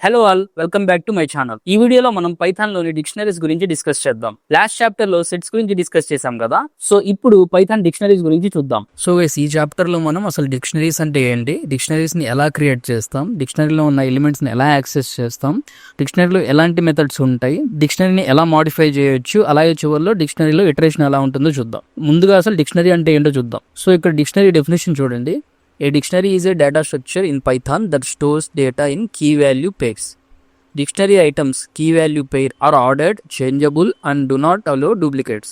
Hello all, welcome back to my channel. ఈ వీడియోలో మనం పైథాన్ లోని డిక్షనరీస్ గురించి డిస్కస్ చేద్దాం. లాస్ట్ చాప్టర్ లో సెట్స్ గురించి డిస్కస్ చేసాం కదా, సో ఇప్పుడు పైథాన్ డిక్షనరీస్ గురించి చూద్దాం. సో గైస్, ఈ చాప్టర్ లో మనం అసలు డిక్షనరీస్ అంటే ఏంటి, డిక్షనరీస్ ని ఎలా క్రియేట్ చేస్తాం, డిక్షనరీలో ఉన్న ఎలిమెంట్స్ ని ఎలా యాక్సెస్ చేస్తాం, డిక్షనరీలో ఎలాంటి మెథడ్స్ ఉంటాయి, డిక్షనరీని ఎలా మాడిఫై చేయొచ్చు, అలాగే చివరిలో డిక్షనరీలో ఇటరేషన్ ఎలా ఉంటుందో చూద్దాం. ముందుగా అసలు డిక్షనరీ అంటే ఏంటో చూద్దాం. సో ఇక్కడ డిక్షనరీ డెఫినేషన్ చూడండి. A dictionary is a data structure in Python that stores data in key value pairs. Dictionary items key value pair are ordered, changeable and do not allow duplicates.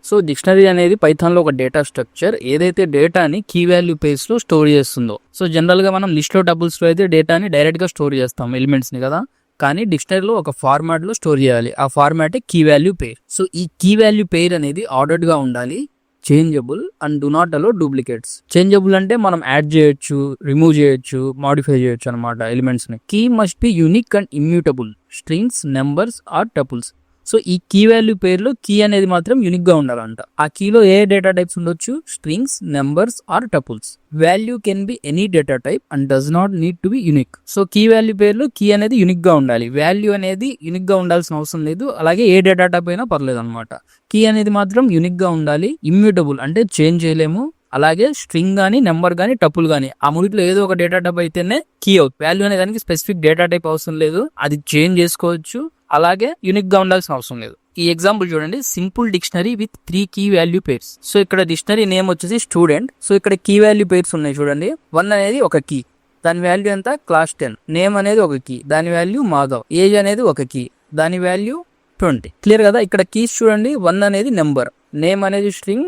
So dictionary అనేది పైథాన్లో ఒక data structure, ఏదైతే డేటాని key value పేర్స్లో store చేస్తుందో. So జనరల్గా మనం లిస్ట్లో టబుల్స్లో అయితే డేటాని డైరెక్ట్గా స్టోర్ చేస్తాం, ఎలిమెంట్స్ని కదా. కానీ డిక్షనరీలో ఒక ఫార్మాట్లో స్టోర్ చేయాలి. ఆ ఫార్మాటే కీ వాల్యూ పేర్. సో ఈ కీ వాల్యూ పేర్ అనేది ఆర్డర్డ్గా ఉండాలి, changeable and do not allow duplicates. Changeable అంటే మనం యాడ్ చేయొచ్చు, రిమూవ్ చేయొచ్చు, మాడిఫై చేయొచ్చు అనమాట ఎలిమెంట్స్ ని. Key must be unique and immutable, strings, numbers or tuples. So ఈ కీ వాల్యూ పేర్లో కీ అనేది మాత్రం యూనిక్ గా ఉండాలంట. ఆ కీలో ఏ డేటా టైప్స్ ఉండొచ్చు? Strings, numbers or tuples. Value can be any data type and does not need to be unique. So key value పేర్లో కీ అనేది యూనిక్ గా ఉండాలి, వాల్యూ అనేది యూనిక్ గా ఉండాల్సిన అవసరం లేదు. అలాగే ఏ డేటా టైప్ అయినా పర్లేదు అనమాట. కీ అనేది మాత్రం యూనిక్ గా ఉండాలి. ఇమ్యూటబుల్ అంటే చేంజ్ చేయలేము. అలాగే స్ట్రింగ్ గానీ, నెంబర్ గానీ, టపుల్ గానీ, ఆ మూడిట్లో ఏదో ఒక డేటా టైప్ అయితేనే కీ అవుతుంది. వాల్యూ అనే దానికి స్పెసిఫిక్ డేటా టైప్ అవసరం లేదు, అది చేంజ్ చేసుకోవచ్చు. అలాగే యూనిక్ గా ఉండాల్సిన అవసరం లేదు. ఈ ఎగ్జాంపుల్ చూడండి, simple dictionary with 3 key value pairs. So ఇక్కడ డిక్షనరీ నేమ్ వచ్చేసి స్టూడెంట్. సో ఇక్కడ కీ వాల్యూ పేర్స్ ఉన్నాయి చూడండి. 1 అనేది ఒక కీ, దాని వాల్యూ ఎంత? క్లాస్ 10. నేమ్ అనేది ఒక కీ, దాని వాల్యూ మాధవ్. ఏజ్ అనేది ఒక కీ, దాని వాల్యూ 20. క్లియర్ కదా? ఇక్కడ కీస్ చూడండి, 1 అనేది నెంబర్, నేమ్ అనేది స్ట్రింగ్,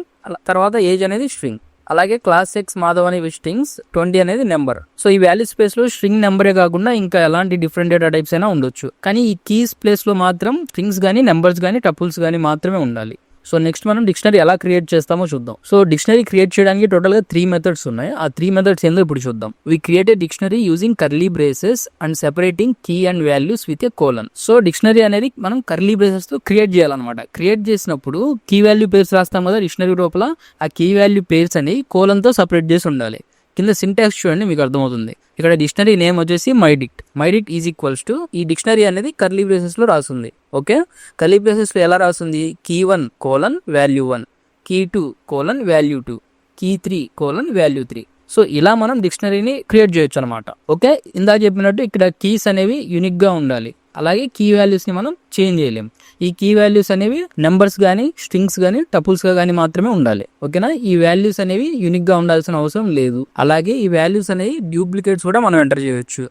తర్వాత ఏజ్ అనేది స్ట్రింగ్, అలాగే క్లాస్ ఎక్స్ మాధవ్ అనేవి స్ట్రింగ్స్, 20 అనేది నెంబర్. సో ఈ వాల్యూ స్పేస్ లో స్ట్రింగ్ నెంబరే కాకుండా ఇంకా ఎలాంటి డిఫరెంట్ డేటా టైప్స్ అయినా ఉండొచ్చు. కానీ ఈ కీస్ ప్లేస్ లో మాత్రం స్ట్రింగ్స్ గానీ, నెంబర్స్ గానీ, టపుల్స్ గానీ మాత్రమే ఉండాలి. సో నెక్స్ట్ మనం డిక్షనరీ ఎలా క్రియేట్ చేస్తామో చూద్దాం. సో డిక్షనరీ క్రియేట్ చేయడానికి టోటల్ గా 3 మెథడ్స్ ఉన్నాయి. ఆ 3 మెథడ్స్ ఏందో ఇప్పుడు చూద్దాం. We create a dictionary using curly braces and separating key and values with a colon. So dictionary అనేది మనం కర్లీ బ్రేసెస్ తో క్రియేట్ చేయాలన్నమాట. క్రియేట్ చేసినప్పుడు కీ వాల్యూ పేర్స్ రాస్తాం కదా డిక్షనరీ లోపల, ఆ కీ వాల్యూ పేర్స్ అని కోలన్ తో సపరేట్ చేసి ఉండాలి. కింద సింటాక్స్ చూడండి, మీకు అర్థమవుతుంది. ఇక్కడ డిక్షనరీ నేమ్ వచ్చేసి my dict. My dict is equals to, ఈ డిక్షనరీ అనేది కర్లీ బ్రేసెస్ లో రాస్తుంది. ఓకే, కర్లీ బ్రేసెస్ లో ఎలా రాస్తుంది? Key 1 colon value 1, key 2 colon value 2, key 3 colon value 3. So ఇలా మనం డిక్షనరీని క్రియేట్ చేయొచ్చు అనమాట. ఓకే, ఇందా చెప్పినట్టు ఇక్కడ కీస్ అనేవి యూనిక్ గా ఉండాలి. అలాగే కీ వాల్యూస్ ని మనం చేంజ్ చేయలేం. ఈ కీ వాల్యూస్ అనేవి నెంబర్స్ గానీ, స్ట్రింగ్స్ గానీ, టపుల్స్ గా గానీ మాత్రమే ఉండాలి. ఓకేనా? ఈ వాల్యూస్ అనేవి యూనిక్ గా ఉండాల్సిన అవసరం లేదు. అలాగే ఈ వాల్యూస్ అనేవి డూప్లికేట్స్ కూడా మనం ఎంటర్ చేయొచ్చు.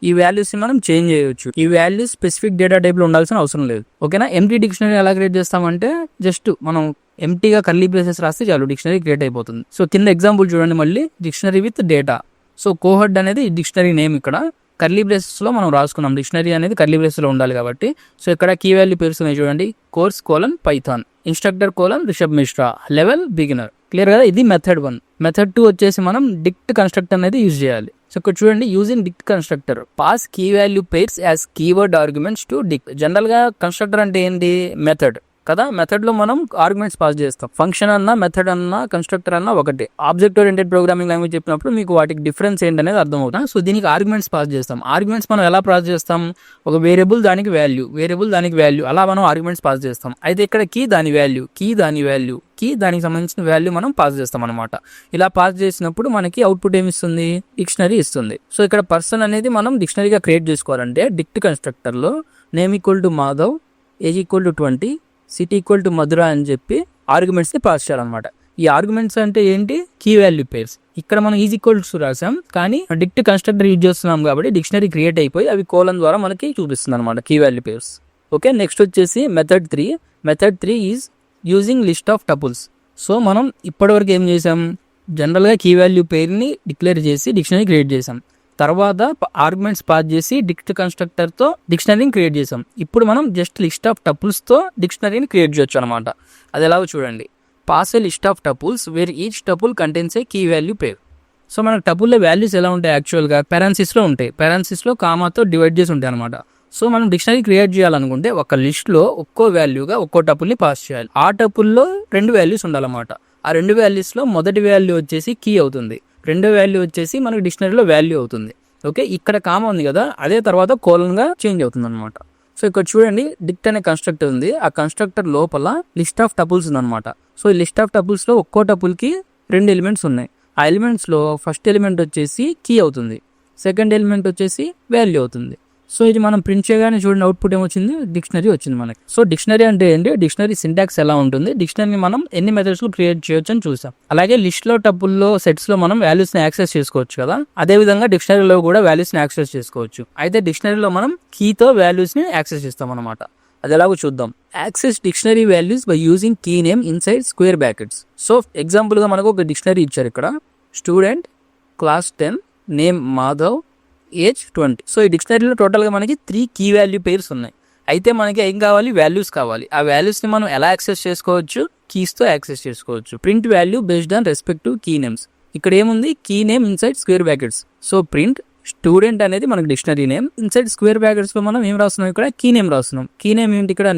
ఈ వాల్యూస్ ని మనం చేంజ్ చేయొచ్చు. ఈ వాల్యూస్ స్పెసిఫిక్ డేటా టైప్ లో ఉండాల్సిన అవసరం లేదు. ఓకేనా? ఎంటీ డిక్షనరీ ఎలా క్రియేట్ చేస్తామంటే జస్ట్ మనం ఎంటీగా కర్లీ బ్రేసెస్ రాస్తే చాలు, డిక్షనరీ క్రియేట్ అయిపోతుంది. సో కింద ఎగ్జాంపుల్ చూడండి మళ్ళీ, డిక్షనరీ విత్ డేటా. సో కోహెడ్ అనేది డిక్షనరీ నేమ్. ఇక్కడ కర్లీ బ్రేసెస్ లో మనం రాసుకున్నాం, డిక్షనరీ అనేది కర్లీ బ్రేసెస్ లో ఉండాలి కాబట్టి. సో ఇక్కడ కీ వాల్యూ పేర్స్ ఉన్నాయి చూడండి, course colon Python, instructor colon Rishabh Mishra, level beginner. Clear కదా? ఇది మెథడ్ 1. మెథడ్ 2 వచ్చేసి మనం డిక్ట్ కన్స్ట్రక్టర్ అనేది యూజ్ చేయాలి. సో ఇక్కడ చూడండి, using dict constructor pass key value pairs as keyword arguments to dict. General గా కన్స్ట్రక్టర్ అంటే ఏంటి? మెథడ్ కదా. మెథడ్ లో మనం ఆర్గ్యుమెంట్స్ పాస్ చేస్తాం. ఫంక్షన్ అన్నా, మెథడ్ అన్నా, కన్స్ట్రక్టర్ అన్నా ఒకటే. ఆబ్జెక్ట్ ఓరియంటెడ్ ప్రోగ్రామింగ్ లాంగ్వేజ్ చెప్పినప్పుడు మీకు వాటికి డిఫరెన్స్ ఏంటనేది అర్థమవుతుంది. సో దీనికి ఆర్గ్యుమెంట్స్ పాస్ చేస్తాం. ఆర్గ్యుమెంట్స్ మనం ఎలా పాస్ చేస్తాం? ఒక వేరియబుల్ దానికి వాల్యూ, వేరియబుల్ దానికి వాల్యూ, అలా మనం ఆర్గ్యుమెంట్స్ పాస్ చేస్తాం. అయితే ఇక్కడ కీ దాని వాల్యూ, కీ దాని వాల్యూ, కీ దానికి సంబంధించిన వాల్యూ మనం పాస్ చేస్తాం అనమాట. ఇలా పాస్ చేసినప్పుడు మనకి అవుట్పుట్ ఏమి ఇస్తుంది? డిక్షనరీ ఇస్తుంది. సో ఇక్కడ పర్సన్ అనేది మనం డిక్షనరీగా క్రియేట్ చేసుకోవాలంటే డిక్ట్ కన్స్ట్రక్టర్ లో name equal to Madhav, age equal to 20, city equal to Mathura అని చెప్పి ఆర్గ్యుమెంట్స్ ని పాస్ చేయాలన్నమాట. ఈ ఆర్గ్యుమెంట్స్ అంటే ఏంటి? Key value pairs. ఇక్కడ మనం ఈజ్ ఈక్వల్స్ రాసాం, కానీ డిక్ట్ కన్స్ట్రక్టర్ యూజ్ చేస్తున్నాం కాబట్టి డిక్షనరీ క్రియేట్ అయిపోయి అవి కోలన్ ద్వారా మనకి చూపిస్తుంది అనమాట key value pairs. Okay, next వచ్చేసి method 3. Method 3 is using list of tuples. So మనం ఇప్పటివరకు ఏం చేసాం? జనరల్ గా కీ వాల్యూ పేర్ ని డిక్లేర్ చేసి డిక్షనరీ క్రియేట్ చేసాం. తర్వాత ఆర్గ్యుమెంట్స్ పాస్ చేసి డిక్ట్ కన్స్ట్రక్టర్ తో డిక్షనరీని క్రియేట్ చేసాం. ఇప్పుడు మనం జస్ట్ లిస్ట్ ఆఫ్ టపుల్స్ తో డిక్షనరీని క్రియేట్ చేయొచ్చు అనమాట. అది ఎలాగో చూడండి. Pass a list of tuples where each tuple contains a key value pair. So మనకు టపుల్లో వాల్యూస్ ఎలా ఉంటాయి? యాక్చువల్ గా పెరాన్సిస్ లో ఉంటాయి. పెరాన్సిస్ లో కామాతో డివైడ్ చేసి ఉంటాయి అనమాట. సో మనం డిక్షనరీ క్రియేట్ చేయాలనుకుంటే ఒక లిస్ట్ లో ఒక్కో వాల్యూగా ఒక్కో టపుల్ ని పాస్ చేయాలి. ఆ టపుల్లో 2 వాల్యూస్ ఉండాలన్నమాట. ఆ 2 వాల్యూస్ లో మొదటి వాల్యూ వచ్చేసి కీ అవుతుంది, రెండో వాల్యూ వచ్చేసి మనకి డిక్షనరీలో వాల్యూ అవుతుంది. ఓకే, ఇక్కడ కామా ఉంది కదా, అదే తర్వాత కోలన్గా చేంజ్ అవుతుంది అనమాట. సో ఇక్కడ చూడండి, డిక్ట్ అనే కన్స్ట్రక్టర్ ఉంది. ఆ కన్స్ట్రక్టర్ లోపల లిస్ట్ ఆఫ్ టపుల్స్ ఉందన్నమాట. సో ఈ లిస్ట్ ఆఫ్ టపుల్స్లో ఒక్కో టపుల్కి 2 ఎలిమెంట్స్ ఉన్నాయి. ఆ ఎలిమెంట్స్లో ఫస్ట్ ఎలిమెంట్ వచ్చేసి కీ అవుతుంది, సెకండ్ ఎలిమెంట్ వచ్చేసి వాల్యూ అవుతుంది. సో ఇది మనం ప్రింట్ చేయగానే చూడండి అవుట్పుట్ ఏమొచ్చింది, డిక్షనరీ వచ్చింది మనకి. సో డిక్షనరీ అంటే ఏంటి, డిక్షనరీ సింటాక్స్ ఎలా ఉంటుంది, డిక్షనరీ మనం ఎన్ని మెథడ్స్లో క్రియేట్ చేయొచ్చు అని చూసాం. అలాగే లిస్ట్లో టపుల్లో సెట్స్లో మనం వాల్యూస్ని యాక్సెస్ చేసుకోవచ్చు కదా, అదేవిధంగా డిక్షనరీలో కూడా వాల్యూస్ని యాక్సెస్ చేసుకోవచ్చు. అయితే డిక్షనరీలో మనం కీతో వాల్యూస్ని యాక్సెస్ చేస్తాం అనమాట. అది ఎలాగో చూద్దాం. Access dictionary values by using key name inside square brackets. So ఎగ్జాంపుల్గా మనకు ఒక డిక్షనరీ ఇచ్చారు ఇక్కడ, student, class 10, name Madhav, age 20. So ఈ డిక్షనరీలో టోటల్గా మనకి 3 కీ వాల్యూ పేర్స్ ఉన్నాయి. అయితే మనకి ఏం కావాలి, వాల్యూస్ కావాలి. ఆ వాల్యూస్ని మనం ఎలా యాక్సెస్ చేసుకోవచ్చు, కీస్తో యాక్సెస్ చేసుకోవచ్చు. Print value based on respective key names. ఇక్కడ ఏముంది, key name inside square brackets. So print student అనేది మనకి dictionary name, inside square brackets లో మనం ఏం రాస్తున్నాం, ఇక్కడ కీ నేమ్ రాస్తున్నాం. కీ నేమ్ ఏంటి, ఇక్కడ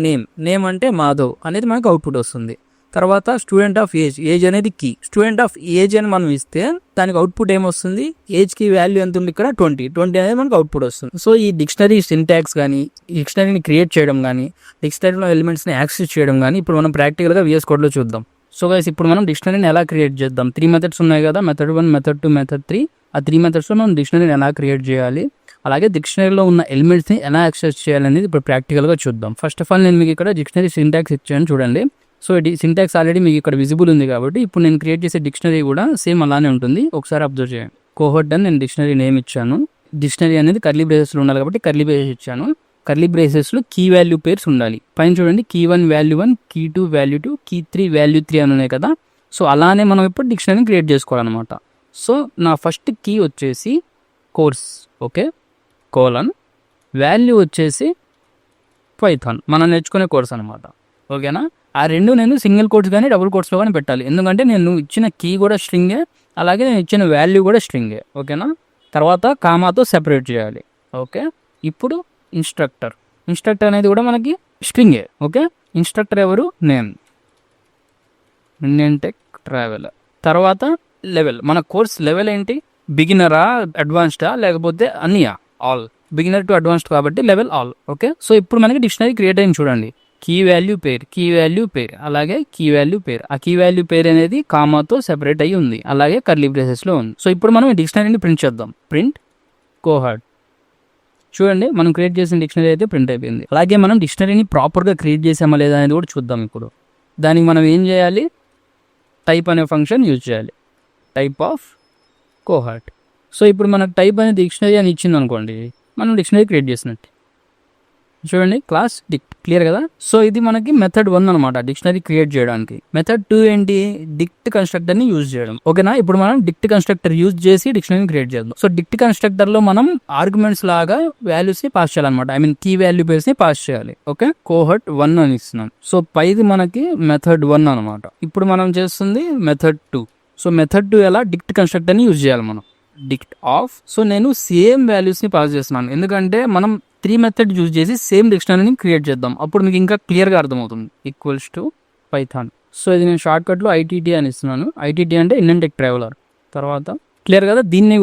నేమ్ అంటే మాధవ్ అనేది మనకు అవుట్పుట్ వస్తుంది. తర్వాత స్టూడెంట్ ఆఫ్ ఏజ్, ఏజ్ అనేది కీ. స్టూడెంట్ ఆఫ్ ఏజ్ అని మనం ఇస్తే దానికి అవుట్పుట్ ఏమొస్తుంది, ఏజ్ కి వాల్యూ ఎంత ఉంది, ఇక్కడ 20 అనేది మనకు అవుట్పుట్ వస్తుంది. సో ఈ డిక్షనరీ సింటాక్స్ కానీ, డిక్షనరీని క్రియేట్ చేయడం కానీ, డిక్షనరీలో ఎలిమెంట్స్ ని యాక్సెస్ చేయడం కానీ ఇప్పుడు మనం ప్రాక్టికల్ గా VS Code లో చూద్దాం. సో గైస్ ఇప్పుడు మనం డిక్షనరీని ఎలా క్రియేట్ చేద్దాం. 3 మెథడ్స్ ఉన్నాయి కదా, మెథడ్ 1, మెథడ్ 2, మెథడ్ 3. ఆ 3 మెథడ్స్లో మనం డిక్షనరీని ఎలా క్రియేట్ చేయాలి, అలాగే డిక్షనరీలో ఉన్న ఎలిమెంట్స్ని ఎలా యాక్సెస్ చేయాలి అనేది ఇప్పుడు ప్రాక్టికల్గా చూద్దాం. ఫస్ట్ ఆఫ్ ఆల్ నేను మీకు ఇక్కడ డిక్షనరీ సింటాక్స్ ఇచ్చాను చూడండి. సో ఈ సింటాక్స్ ఆల్రెడీ మీకు ఇక్కడ విజిబుల్ ఉంది కాబట్టి ఇప్పుడు నేను క్రియేట్ చేసే డిక్షనరీ కూడా సేమ్ అలానే ఉంటుంది. ఒకసారి అబ్జర్వ్ చేయండి. కోహర్ట్ అని నేను డిక్షనరీ నేమ్ ఇచ్చాను. డిక్షనరీ అనేది కర్లీ బ్రేసెస్లో ఉండాలి కాబట్టి కర్లీ బ్రేసెస్ ఇచ్చాను. కర్లీ బ్రేసెస్లో కీ వాల్యూ పేర్స్ ఉండాలి. పైన చూడండి, key 1 value 1, key 2 value 2, key 3 value 3 అని ఉన్నాయి కదా. సో అలానే మనం ఇప్పుడు డిక్షనరీని క్రియేట్ చేసుకోవాలన్నమాట. సో నా ఫస్ట్ కీ వచ్చేసి కోర్స్, ఓకే, కోలన్, వాల్యూ వచ్చేసి పైథాన్, మనం నేర్చుకునే కోర్స్ అనమాట. ఓకేనా, ఆ రెండు నేను సింగిల్ కోట్స్ కానీ డబుల్ కోట్స్లో కానీ పెట్టాలి. ఎందుకంటే నేను ఇచ్చిన కీ కూడా స్ట్రింగే, అలాగే నేను ఇచ్చిన వాల్యూ కూడా స్ట్రింగే. ఓకేనా, తర్వాత కామాతో సెపరేట్ చేయాలి. ఓకే, ఇప్పుడు ఇన్స్ట్రక్టర్ అనేది కూడా మనకి స్ట్రింగే. ఓకే, ఇన్స్ట్రక్టర్ ఎవరు, నేమ్, ఇండియన్ టెక్ ట్రావెలర్. తర్వాత లెవెల్, మన కోర్స్ లెవెల్ ఏంటి, బిగినరా, అడ్వాన్స్డా, లేకపోతే అన్నీయా, ఆల్. బిగినర్ టు అడ్వాన్స్డ్ కాబట్టి లెవెల్ ఆల్. ఓకే, సో ఇప్పుడు మనకి డిక్షనరీ క్రియేట్ అయింది చూడండి. కీ వాల్యూ పేర్, అలాగే కీ వాల్యూ పేర్. ఆ కీ వాల్యూ పేర్ అనేది కామాతో సెపరేట్ అయ్యి ఉంది, అలాగే కర్లీ బ్రేసెస్లో ఉంది. సో ఇప్పుడు మనం ఈ డిక్షనరీని ప్రింట్ చేద్దాం. Print cohort. చూడండి, మనం క్రియేట్ చేసిన డిక్షనరీ అయితే ప్రింట్ అయిపోయింది. అలాగే మనం డిక్షనరీని ప్రాపర్గా క్రియేట్ చేసామా లేదా అనేది కూడా చూద్దాం. ఇప్పుడు దానికి మనం ఏం చేయాలి, టైప్ అనే ఫంక్షన్ యూజ్ చేయాలి, టైప్ ఆఫ్ కోహర్ట్. సో ఇప్పుడు మనకు టైప్ అనే డిక్షనరీ అని ఇచ్చింది అనుకోండి, మనం డిక్షనరీ క్రియేట్ చేసినట్టు. చూడండి, క్లాస్ డిక్ట్, క్లియర్ కదా. సో ఇది మనకి మెథడ్ 1 అనమాట, డిక్షనరీ క్రియేట్ చేయడానికి. మెథడ్ 2 ఏంటి, డిక్ట్ కన్స్ట్రక్టర్ ని యూజ్ చేయడం. ఓకేనా, ఇప్పుడు మనం డిక్ట్ కన్స్ట్రక్టర్ యూజ్ చేసి డిక్షనరీ క్రియేట్ చేద్దాం. సో డిక్ట్ కన్స్ట్రక్టర్ లో మనం ఆర్గ్యుమెంట్స్ లాగా వాల్యూస్ ని పాస్ చేయాలన్నమాట. I mean key value pairs ని పాస్ చేయాలి. ఓకే, కోహర్ట్ 1 అని ఇస్తున్నాం. సో పైది మనకి మెథడ్ 1 అనమాట. ఇప్పుడు మనం చేస్తుంది మెథడ్ 2. సో మెథడ్ 2 ఎలా, డిక్ట్ కన్స్ట్రక్టర్ ని యూజ్ చేయాలి మనం. డిక్ట్ ఆఫ్, సో నేను సేమ్ వాల్యూస్ ని పాస్ చేస్తున్నాను, ఎందుకంటే మనం 3 మెథడ్ యూజ్ చేసి సేమ్ డిక్షనరీని క్రియేట్ చేద్దాం. అప్పుడు మీకు ఇంకా క్లియర్గా అర్థమవుతుంది. Equals to Python. సో ఇది నేను షార్ట్ కట్లో ITT అని ఇస్తున్నాను. ITT అంటే ఇండియన్ టెక్ ట్రావెలర్. తర్వాత క్లియర్ కదా, దీన్ని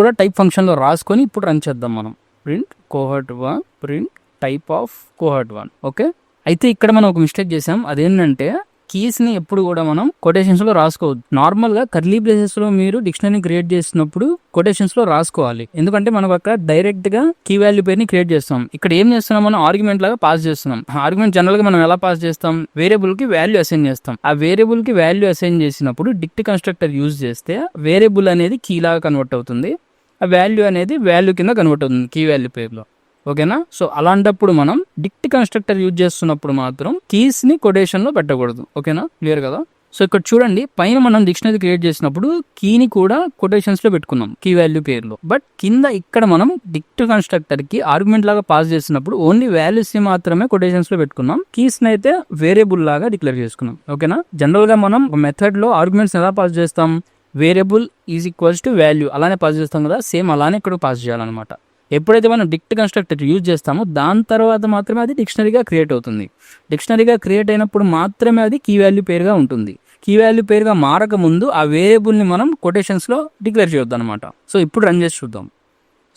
కూడా టైప్ ఫంక్షన్లో రాసుకొని ఇప్పుడు రన్ చేద్దాం మనం. Print cohort 1, print type of cohort 1. Okay, అయితే ఇక్కడ మనం ఒక మిస్టేక్ చేసాం. అదేంటంటే కీస్ ని ఎప్పుడు కూడా మనం కొటేషన్స్ లో రాసుకోవద్దు. నార్మల్ గా కర్లీ బ్రేసెస్ లో మీరు డిక్షనరీ క్రియేట్ చేసినప్పుడు కొటేషన్స్ లో రాసుకోవాలి, ఎందుకంటే మనం అక్కడ డైరెక్ట్ గా కీ వాల్యూ పేర్ ని క్రియేట్ చేస్తాం. ఇక్కడ ఏం చేస్తున్నాం, మనం ఆర్గ్యుమెంట్ లాగా పాస్ చేస్తున్నాం. ఆర్గ్యుమెంట్ జనరల్ గా మనం ఎలా పాస్ చేస్తాం, వేరియబుల్ కి వాల్యూ అసైన్ చేస్తాం. ఆ వేరియబుల్ కి వాల్యూ అసైన్ చేసినప్పుడు డిక్ట్ కన్స్ట్రక్టర్ యూజ్ చేస్తే వేరియబుల్ అనేది కీ లాగా కన్వర్ట్ అవుతుంది, ఆ వాల్యూ అనేది వాల్యూ కింద కన్వర్ట్ అవుతుంది కీ వాల్యూ పేర్ లో. ఓకేనా, సో అలాంటప్పుడు మనం డిక్ట్ కన్స్ట్రక్టర్ యూజ్ చేస్తున్నప్పుడు మాత్రం కీస్ ని కొటేషన్ లో పెట్టకూడదు. ఓకేనా, క్లియర్ కదా. సో ఇక్కడ చూడండి, పైన మనం డిక్షనరీ క్రియేట్ చేసినప్పుడు కీని కూడా కొటేషన్స్ లో పెట్టుకున్నాం కీ వాల్యూ పేర్లో. బట్ కింద ఇక్కడ మనం డిక్ట్ కన్స్ట్రక్టర్ కి ఆర్గ్యుమెంట్ లాగా పాస్ చేసినప్పుడు ఓన్లీ వాల్యూస్ ని మాత్రమే కొటేషన్స్ లో పెట్టుకున్నాం, కీస్ ని అయితే వేరియబుల్ లాగా డిక్లేర్ చేసుకున్నాం. ఓకేనా, జనరల్ గా మనం మెథడ్ లో ఆర్గ్యుమెంట్స్ ఎలా పాస్ చేస్తాం, variable is equals to value అలానే పాస్ చేస్తాం కదా, సేమ్ అలానే ఇక్కడ పాస్ చేయాలన్నమాట. ఎప్పుడైతే మనం డిక్ట్ కన్స్ట్రక్టర్ యూజ్ చేస్తామో దాని తర్వాత మాత్రమే అది డిక్షనరీగా క్రియేట్ అవుతుంది. డిక్షనరీగా క్రియేట్ అయినప్పుడు మాత్రమే అది కీ వాల్యూ పేరుగా ఉంటుంది. కీ వాల్యూ పేరుగా మారక ముందు ఆ వేరియబుల్ని మనం కొటేషన్స్లో డిక్లేర్ చేయొద్దు అనమాట. సో ఇప్పుడు రన్ చేసి చూద్దాం.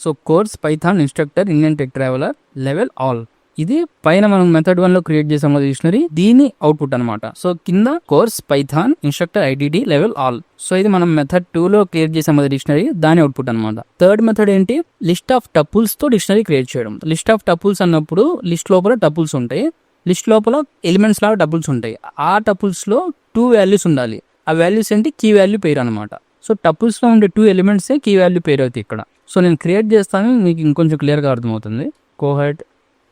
So course Python instructor Indian tech traveller level all, ఇది పైన మనం మెథడ్ 1 లో క్రియేట్ చేసాం డిక్షనరీ, దీని అవుట్పుట్ అనమాట. సో కింద course Python instructor IDD level all, so ఇది మనం మెథడ్ 2 లో క్రియేట్ చేసాం డిక్షనరీ, దాని అవుట్పుట్ అనమాట. థర్డ్ మెథడ్ ఏంటి, లిస్ట్ ఆఫ్ టపుల్స్ తో డిక్షనరీ క్రియేట్ చేయడం. లిస్ట్ ఆఫ్ టపుల్స్ అన్నప్పుడు లిస్ట్ లోపల టపుల్స్ ఉంటాయి, లిస్ట్ లోపల ఎలిమెంట్స్ లాగా టపుల్స్ ఉంటాయి. ఆ టపుల్స్ లో 2 వాల్యూస్ ఉండాలి. ఆ వాల్యూస్ ఏంటి, కీ వాల్యూ పేరు అనమాట. సో టపుల్స్ లో ఉండే 2 ఎలిమెంట్సే కీ వాల్యూ పేరు అవుతాయి ఇక్కడ. సో నేను క్రియేట్ చేస్తాను, మీకు ఇంకొంచెం క్లియర్గా అర్థమవుతుంది. కోహెడ్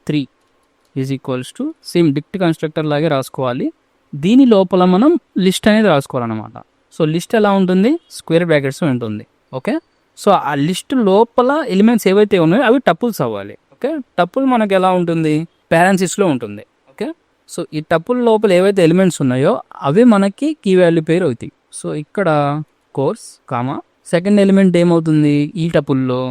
3 is equals to same డిక్ట్ constructor లాగే రాసుకోవాలి. దీని లోపల మనం లిస్ట్ అనేది రాసుకోవాలన్నమాట. సో లిస్ట్ ఎలా ఉంటుంది, స్క్వేర్ బ్రాకెట్స్ ఉంటుంది. ఓకే, సో ఆ లిస్ట్ లోపల ఎలిమెంట్స్ ఏవైతే ఉన్నాయో అవి టపుల్స్ అవ్వాలి. ఓకే, టపుల్ మనకు ఎలా ఉంటుంది, పారెన్సిస్లో ఉంటుంది. ఓకే, సో ఈ టపుల్ లోపల ఏవైతే ఎలిమెంట్స్ ఉన్నాయో అవి మనకి కీ వాల్యూ పేరు అవుతాయి. సో ఇక్కడ కోర్స్ కామా సెకండ్ ఎలిమెంట్ ఏమవుతుంది, ఈ టపుల్లో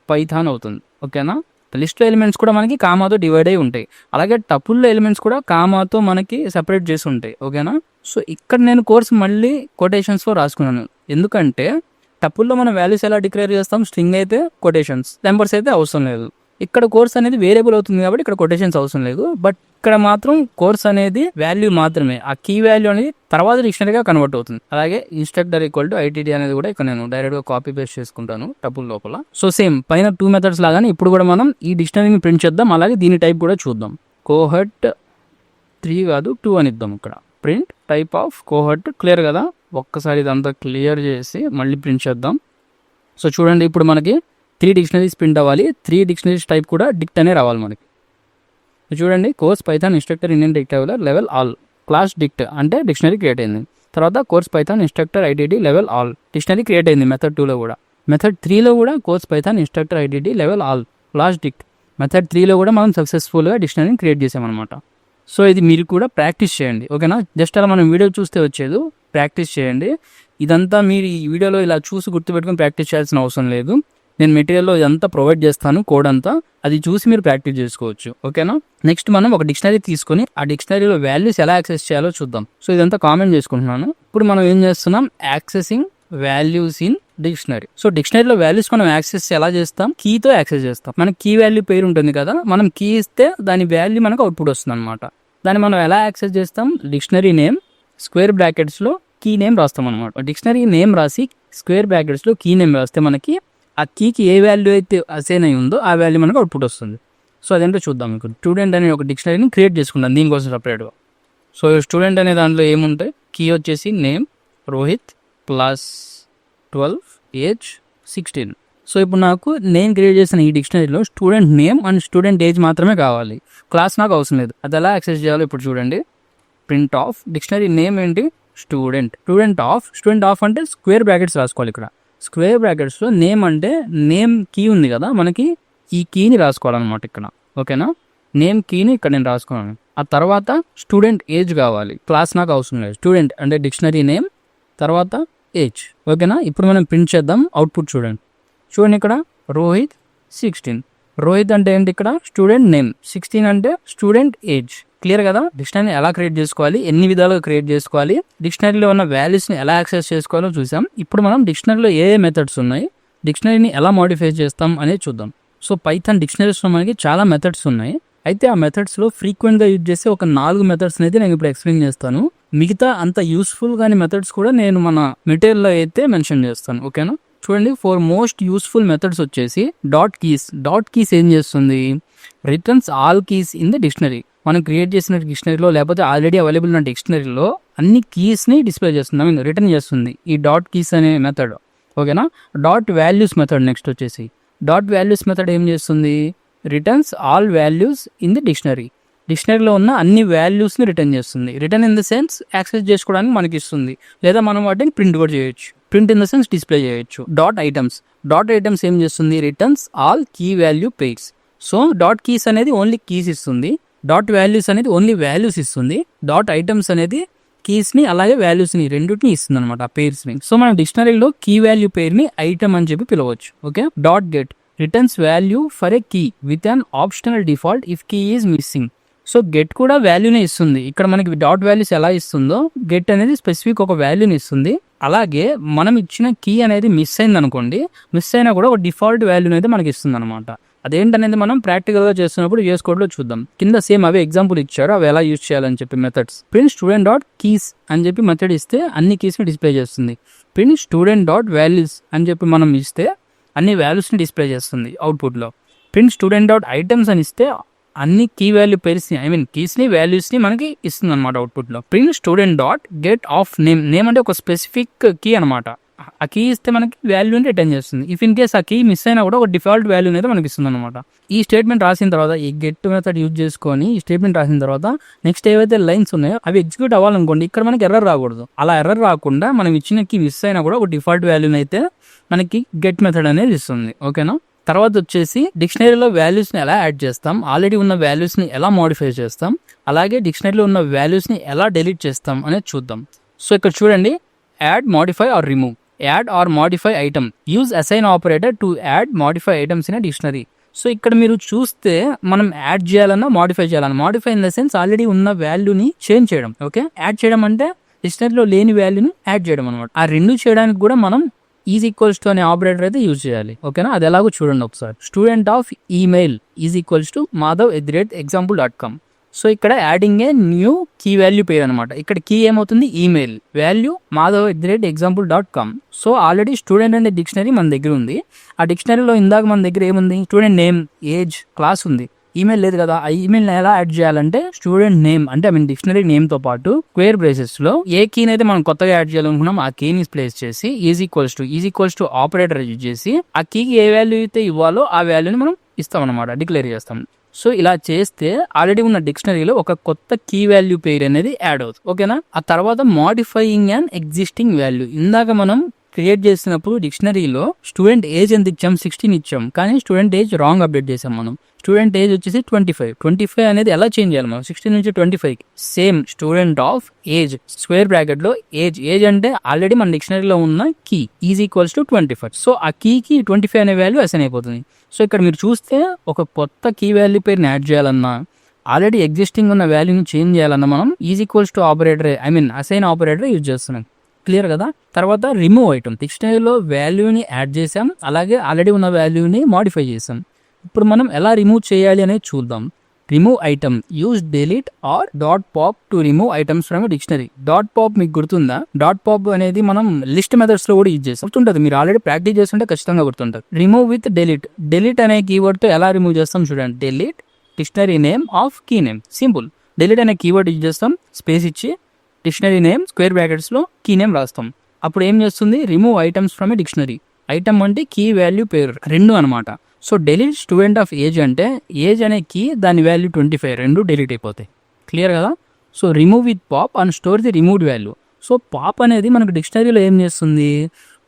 పైథాన్ అవుతుంది. ఓకేనా, లిస్ట్లో ఎలిమెంట్స్ కూడా మనకి కామాతో డివైడ్ అయి ఉంటాయి, అలాగే టపుల్లో ఎలిమెంట్స్ కూడా కామాతో మనకి సెపరేట్ చేసి ఉంటాయి. ఓకేనా, సో ఇక్కడ నేను కోర్స్ మళ్ళీ కొటేషన్స్లో రాసుకున్నాను, ఎందుకంటే టపుల్లో మనం వాల్యూస్ ఎలా డిక్లేర్ చేస్తాం, స్ట్రింగ్ అయితే కొటేషన్స్, నెంబర్స్ అయితే అవసరం లేదు. ఇక్కడ కోర్స్ అనేది వేరియబుల్ అవుతుంది కాబట్టి ఇక్కడ కొటేషన్స్ అవసరం లేదు. బట్ ఇక్కడ మాత్రం కోర్స్ అనేది వాల్యూ మాత్రమే, ఆ కీ వాల్యూ అనేది తర్వాత డిక్షనరీగా కన్వర్ట్ అవుతుంది. అలాగే ఇన్స్ట్రక్టర్ ఈక్వల్ టు ఐటీడీ అనేది కూడా ఇక్కడ నేను డైరెక్ట్ గా కాపీ పేస్ట్ చేసుకుంటాను టపుల్ లోపల. సో సేమ్ పైన 2 మెథడ్స్ లాగానే ఇప్పుడు కూడా మనం ఈ డిక్షనరీని ప్రింట్ చేద్దాం, అలాగే దీని టైప్ కూడా చూద్దాం. కోహర్ట్ 3 కాదు 2 అని ఇద్దాం. ఇక్కడ print type of cohort, clear కదా. ఒక్కసారి ఇదంతా క్లియర్ చేసి మళ్ళీ ప్రింట్ చేద్దాం. సో చూడండి, ఇప్పుడు మనకి 3 డిక్షనరీస్ ప్రింట్ అవ్వాలి. 3 డిక్షనరీస్ టైప్ కూడా డిక్ట్ అనే రావాలి మనకి. చూడండి, course Python instructor Indian tech traveller level all, class dict అంటే డిక్షనరీ క్రియేట్ అయింది. తర్వాత course Python instructor IDD level all, dictionary create అయింది మెథడ్ 2లో కూడా. మెథడ్ 3లో కూడా course Python instructor IDD level all, class dict. Method 3లో కూడా మనం సక్సెస్ఫుల్గా డిక్షనరీని క్రియేట్ చేసామన్నమాట. సో ఇది మీరు కూడా ప్రాక్టీస్ చేయండి. ఓకేనా, జస్ట్ అలా మనం వీడియో చూస్తే వచ్చేది, ప్రాక్టీస్ చేయండి. ఇదంతా మీరు ఈ వీడియోలో ఇలా చూసి గుర్తుపెట్టుకుని ప్రాక్టీస్ చేయాల్సిన అవసరం లేదు. నేను మెటీరియల్లో ఇదంతా ప్రొవైడ్ చేస్తాను, కోడ్ అంతా, అది చూసి మీరు ప్రాక్టీస్ చేసుకోవచ్చు. ఓకేనా, నెక్స్ట్ మనం ఒక డిక్షనరీ తీసుకొని ఆ డిక్షనరీలో వాల్యూస్ ఎలా యాక్సెస్ చేయాలో చూద్దాం. సో ఇదంతా కామెంట్ చేసుకుంటున్నాను. ఇప్పుడు మనం ఏం చేస్తున్నాం, accessing values in dictionary. So డిక్షనరీలో వాల్యూస్ మనం యాక్సెస్ ఎలా చేస్తాం, కీతో యాక్సెస్ చేస్తాం. మనకి కీ వాల్యూ పేరు ఉంటుంది కదా, మనం కీ ఇస్తే దాని వాల్యూ మనకు అవుట్పుట్ వస్తుంది అనమాట. దాన్ని మనం ఎలా యాక్సెస్ చేస్తాం, డిక్షనరీ నేమ్ స్క్వేర్ బ్రాకెట్స్లో కీ నేమ్ రాస్తాం అనమాట. డిక్షనరీ నేమ్ రాసి స్క్వేర్ బ్రాకెట్స్లో కీ నేమ్ రాస్తే మనకి ఆ కీకి ఏ వాల్యూ అయితే అసైన్ అయి ఉందో ఆ వాల్యూ మనకు అవుట్పుట్ వస్తుంది. సో అదేంటో చూద్దాం. మీకు స్టూడెంట్ అనే ఒక డిక్షనరీని క్రియేట్ చేసుకుంటాం దీనికోసం సపరేట్గా. సో స్టూడెంట్ అనే దాంట్లో ఏముంటాయి, కీ వచ్చేసి name Rohit plus 12 age 16. So ఇప్పుడు నాకు నేను క్రియేట్ చేసిన ఈ డిక్షనరీలో student name and student age మాత్రమే కావాలి, క్లాస్ నాకు అవసరం లేదు. అది ఎలా యాక్సెస్ చేయాలో ఇప్పుడు చూడండి. ప్రింట్ ఆఫ్ డిక్షనరీ నేమ్ ఏంటి, స్టూడెంట్. స్టూడెంట్ ఆఫ్ అంటే స్క్వేర్ బ్రాకెట్స్ రాసుకోవాలి. ఇక్కడ స్క్వేర్ బ్రాకెట్స్లో నేమ్ అంటే నేమ్ కీ ఉంది కదా, మనకి ఈ కీని రాసుకోవాలన్నమాట ఇక్కడ. ఓకేనా, నేమ్ కీని ఇక్కడ నేను రాసుకున్నాను. ఆ తర్వాత స్టూడెంట్ ఏజ్ కావాలి, క్లాస్ నాకు అవసరం లేదు. స్టూడెంట్ అంటే డిక్షనరీ నేమ్ తర్వాత ఏజ్. ఓకేనా, ఇప్పుడు మనం ప్రింట్ చేద్దాం. అవుట్పుట్ చూడండి. ఇక్కడ రోహిత్ 16. రోహిత్ అంటే ఏంటి, ఇక్కడ స్టూడెంట్ నేమ్, 16 అంటే స్టూడెంట్ ఏజ్. క్లియర్ కదా, డిక్షనరీని ఎలా క్రియేట్ చేసుకోవాలి, ఎన్ని విధాలుగా క్రియేట్ చేసుకోవాలి, డిక్షనరీలో ఉన్న వాల్యూస్ని ఎలా యాక్సెస్ చేసుకోవాలో చూసాం. ఇప్పుడు మనం డిక్షనరీలో ఏ మెథడ్స్ ఉన్నాయి, డిక్షనరీని ఎలా మోడిఫై చేస్తాం అనేది చూద్దాం. సో పైథాన్ డిక్షనరీస్లో మనకి చాలా మెథడ్స్ ఉన్నాయి. అయితే ఆ మెథడ్స్లో ఫ్రీక్వెంట్గా యూజ్ చేసే ఒక 4 మెథడ్స్ అయితే నేను ఇప్పుడు ఎక్స్ప్లెయిన్ చేస్తాను. మిగతా అంత యూస్ఫుల్ కానీ మెథడ్స్ కూడా నేను మన మెటీరియల్లో అయితే మెన్షన్ చేస్తాను. ఓకేనా, చూడండి, 4 మోస్ట్ యూస్ఫుల్ మెథడ్స్ వచ్చేసి డాట్ కీస్ ఏం చేస్తుంది, returns all keys in the dictionary. మనం క్రియేట్ చేసిన డిక్షనరీలో లేకపోతే ఆల్రెడీ అవైలబుల్ ఉన్న డిక్షనరీలో అన్ని కీస్ని డిస్ప్లే చేస్తుంది, ఐ మీన్ రిటర్న్ చేస్తుంది ఈ డాట్ కీస్ అనే మెథడ్. ఓకేనా, డాట్ వాల్యూస్ మెథడ్ నెక్స్ట్ వచ్చేసి డాట్ వాల్యూస్ మెథడ్ ఏం చేస్తుంది, returns all values in the డిక్షనరీలో ఉన్న అన్ని వాల్యూస్ని రిటర్న్ చేస్తుంది. Return in the sense access చేసుకోవడానికి మనకి ఇస్తుంది, లేదా మనం వాటిని ప్రింట్ కూడా చేయొచ్చు. Print in the sense display చేయొచ్చు. డాట్ ఐటమ్స్ ఏం చేస్తుంది, returns all key value pairs. So dot keys అనేది ఓన్లీ కీస్ ఇస్తుంది, డాట్ వాల్యూస్ అనేది ఓన్లీ వాల్యూస్ ఇస్తుంది. డాట్ ఐటమ్స్ అనేది కీస్ని అలాగే వాల్యూస్ని రెండింటిని ఇస్తుంది అనమాట, ఆ పేర్స్ని. సో మన డిక్షనరీలో కీ వాల్యూ పేరుని ఐటమ్ అని చెప్పి పిలవచ్చు. Okay, dot get returns value for a key with an optional default if key is missing. So get కూడా వాల్యూనే ఇస్తుంది. ఇక్కడ మనకి డాట్ వాల్యూస్ ఎలా ఇస్తుందో గెట్ అనేది స్పెసిఫిక్ ఒక వాల్యూని ఇస్తుంది. అలాగే మనం ఇచ్చిన కీ అనేది మిస్ అయింది అనుకోండి, మిస్ అయినా కూడా ఒక డిఫాల్ట్ వాల్యూని అయితే మనకి ఇస్తుంది అనమాట. అదేంటనేది మనం ప్రాక్టికల్గా చేస్తున్నప్పుడు యూఎస్ కోడ్లో చూద్దాం. కింద సేమ్ అవే ఎగ్జాంపుల్ ఇచ్చారు, అవి ఎలా యూజ్ చేయాలని చెప్పి methods. Print student dot keys అని చెప్పి మెథడ్ ఇస్తే అన్ని కీస్ని డిస్ప్లే చేస్తుంది. ప్రింట్ స్టూడెంట్ డాట్ వాల్యూస్ అని చెప్పి మనం ఇస్తే అన్ని వాల్యూస్ని డిస్ప్లే చేస్తుంది అవుట్పుట్లో. ప్రింట్ స్టూడెంట్ డాట్ ఐటమ్స్ అని ఇస్తే అన్ని కీ వాల్యూ పేర్స్ని కీస్ని వాల్యూస్ని మనకి ఇస్తుంది అనమాట అవుట్పుట్లో. Print student dot get off name. Name అంటే ఒక స్పెసిఫిక్ కీ అనమాట. ఆ కీ ఇస్తే మనకి వాల్యూని రిటర్న్ చేస్తుంది. ఇఫ్ ఇన్ కేస్ ఆ కీ మిస్ అయినా కూడా ఒక డిఫాల్ట్ వాల్యూని అయితే మనకి ఇస్తుంది అనమాట. ఈ స్టేట్మెంట్ రాసిన తర్వాత, ఈ గెట్ మెథడ్ యూజ్ చేసుకొని ఈ స్టేట్మెంట్ రాసిన తర్వాత నెక్స్ట్ ఏవైతే లైన్స్ ఉన్నాయో అవి ఎగ్జిక్యూట్ అవ్వాలనుకోండి, ఇక్కడ మనకి ఎర్రర్ రాకూడదు. అలా ఎర్రర్ రాకుండా మనం ఇచ్చిన కీ మిస్ అయినా కూడా ఒక డిఫాల్ట్ వాల్యూని అయితే మనకి గెట్ మెథడ్ అనేది ఇస్తుంది. ఓకేనా. తర్వాత వచ్చేసి డిక్షనరీలో వాల్యూస్ని ఎలా యాడ్ చేస్తాం, ఆల్రెడీ ఉన్న వాల్యూస్ని ఎలా మోడిఫై చేస్తాం, అలాగే డిక్షనరీలో ఉన్న వాల్యూస్ని ఎలా డిలీట్ చేస్తాం అనేది చూద్దాం. సో ఇక్కడ చూడండి, add, modify or remove. Add or modify item. Use assign operator to add modify items in dictionary. So ఇక్కడ మీరు చూస్తే మనం యాడ్ చేయాలన్నా మోడిఫై చేయాలన్నా, modify in the sense already ఉన్న వాల్యూని చేంజ్ చేయడం. ఓకే, యాడ్ చేయడం అంటే డిక్షనరీలో లేని వాల్యూని యాడ్ చేయడం అనమాట. ఆ రెండు చేయడానికి కూడా మనం ఈజ్ ఈక్వల్స్ టు అనే ఆపరేటర్ అయితే యూజ్ చేయాలి. ఓకేనా, అది ఎలాగో చూడండి ఒకసారి. Student of email is equals to madhav@example.com. So ఇక్కడ adding a new key value pair అనమాట. ఇక్కడ కీ ఏమవుతుంది, email, value madhav@example.com. So already student అనే డిక్షనరీ మన దగ్గర ఉంది. ఆ డిక్షనరీలో ఇందాక మన దగ్గర ఏముంది, స్టూడెంట్ నేమ్, ఏజ్, క్లాస్ ఉంది. ఈమెయిల్ లేదు కదా. ఆ ఈమెయిల్ ఎలా యాడ్ చేయాలంటే స్టూడెంట్ నేమ్ అంటే డిక్షనరీ నేమ్ తో పాటు స్క్వేర్ బ్రేసెస్ లో ఏ కీని అయితే మనం కొత్తగా యాడ్ చేయాలనుకున్నాం ఆ కీని ప్లేస్ చేసి is equals to operator use చేసి ఆ కీకి ఏ వాల్యూ అయితే ఇవ్వాలో ఆ వాల్యూని మనం ఇస్తాం అనమాట, డిక్లేర్ చేస్తాం. సో ఇలా చేస్తే ఆల్రెడీ ఉన్న డిక్షనరీలో ఒక కొత్త కీ వాల్యూ పేరు అనేది యాడ్ అవుతుంది. ఓకేనా. ఆ తర్వాత మోడిఫైయింగ్ అండ్ ఎగ్జిస్టింగ్ వాల్యూ. ఇందాక మనం క్రియేట్ చేసినప్పుడు డిక్షనరీలో స్టూడెంట్ ఏజ్ ఎంత ఇచ్చాం, 16 ఇచ్చాం, కానీ స్టూడెంట్ ఏజ్ రాంగ్ అప్డేట్ చేసాం మనం. స్టూడెంట్ ఏజ్ వచ్చేసి 25 అనేది ఎలా చేంజ్ చేయాలి మనం, 16 నుంచి 25. Same student of age square bracket లో ఏజ్ అంటే ఆల్రెడీ మన డిక్షనరీలో ఉన్న key is equals to 25. So ఆ కీకి 25 అనే వాల్యూ అసైన్ అయిపోతుంది. సో ఇక్కడ మీరు చూస్తే ఒక కొత్త కీ వాల్యూ పేరుని యాడ్ చేయాలన్నా, ఆల్రెడీ ఎగ్జిస్టింగ్ ఉన్న వాల్యూని చేంజ్ చేయాలన్నా మనం is equals to operator assign operator use చేస్తున్నాం. క్లియర్ కదా. తర్వాత రిమూవ్ ఐటమ్. డిక్షనరీలో వాల్యూని యాడ్ చేసాం, అలాగే ఆల్రెడీ ఉన్న వాల్యూని మోడిఫై చేసాం. ఇప్పుడు మనం ఎలా రిమూవ్ చేయాలి అనేది చూద్దాం. Remove item. Use delete are dot pop to remove items from dictionary. Dot pop మీకు గుర్తుందా? డాట్ పాప్ అనేది మనం లిస్ట్ మెథడ్స్ లో కూడా యూజ్ చేస్తాం. గుర్తుంటుంది, మీరు ఆల్రెడీ ప్రాక్టీస్ చేస్తుంటే ఖచ్చితంగా గుర్తుంటుంది. రిమూవ్ విత్ డిలీట్ అనే కీవర్డ్ తో ఎలా రిమూవ్ చేస్తాం చూడండి. Delete dictionary name of key name. Simple. Delete అనే కీవర్డ్ యూజ్ చేస్తాం, స్పేస్ ఇచ్చి డిక్షనరీ నేమ్ స్క్వేర్ బ్రాకెట్స్ లో కీ నేమ్ రాస్తాం. అప్పుడు ఏం చేస్తుంది, remove items from a dictionary. Item అంటే కీ వాల్యూ పేరు రెండు అనమాట. So delete student of age అంటే ఏజ్ అనే కీ దాని వాల్యూ 25 రెండు డిలీట్ అయిపోతాయి. క్లియర్ కదా. So remove with pop and store the removed value. So pop అనేది మనకు డిక్షనరీలో ఏం చేస్తుంది,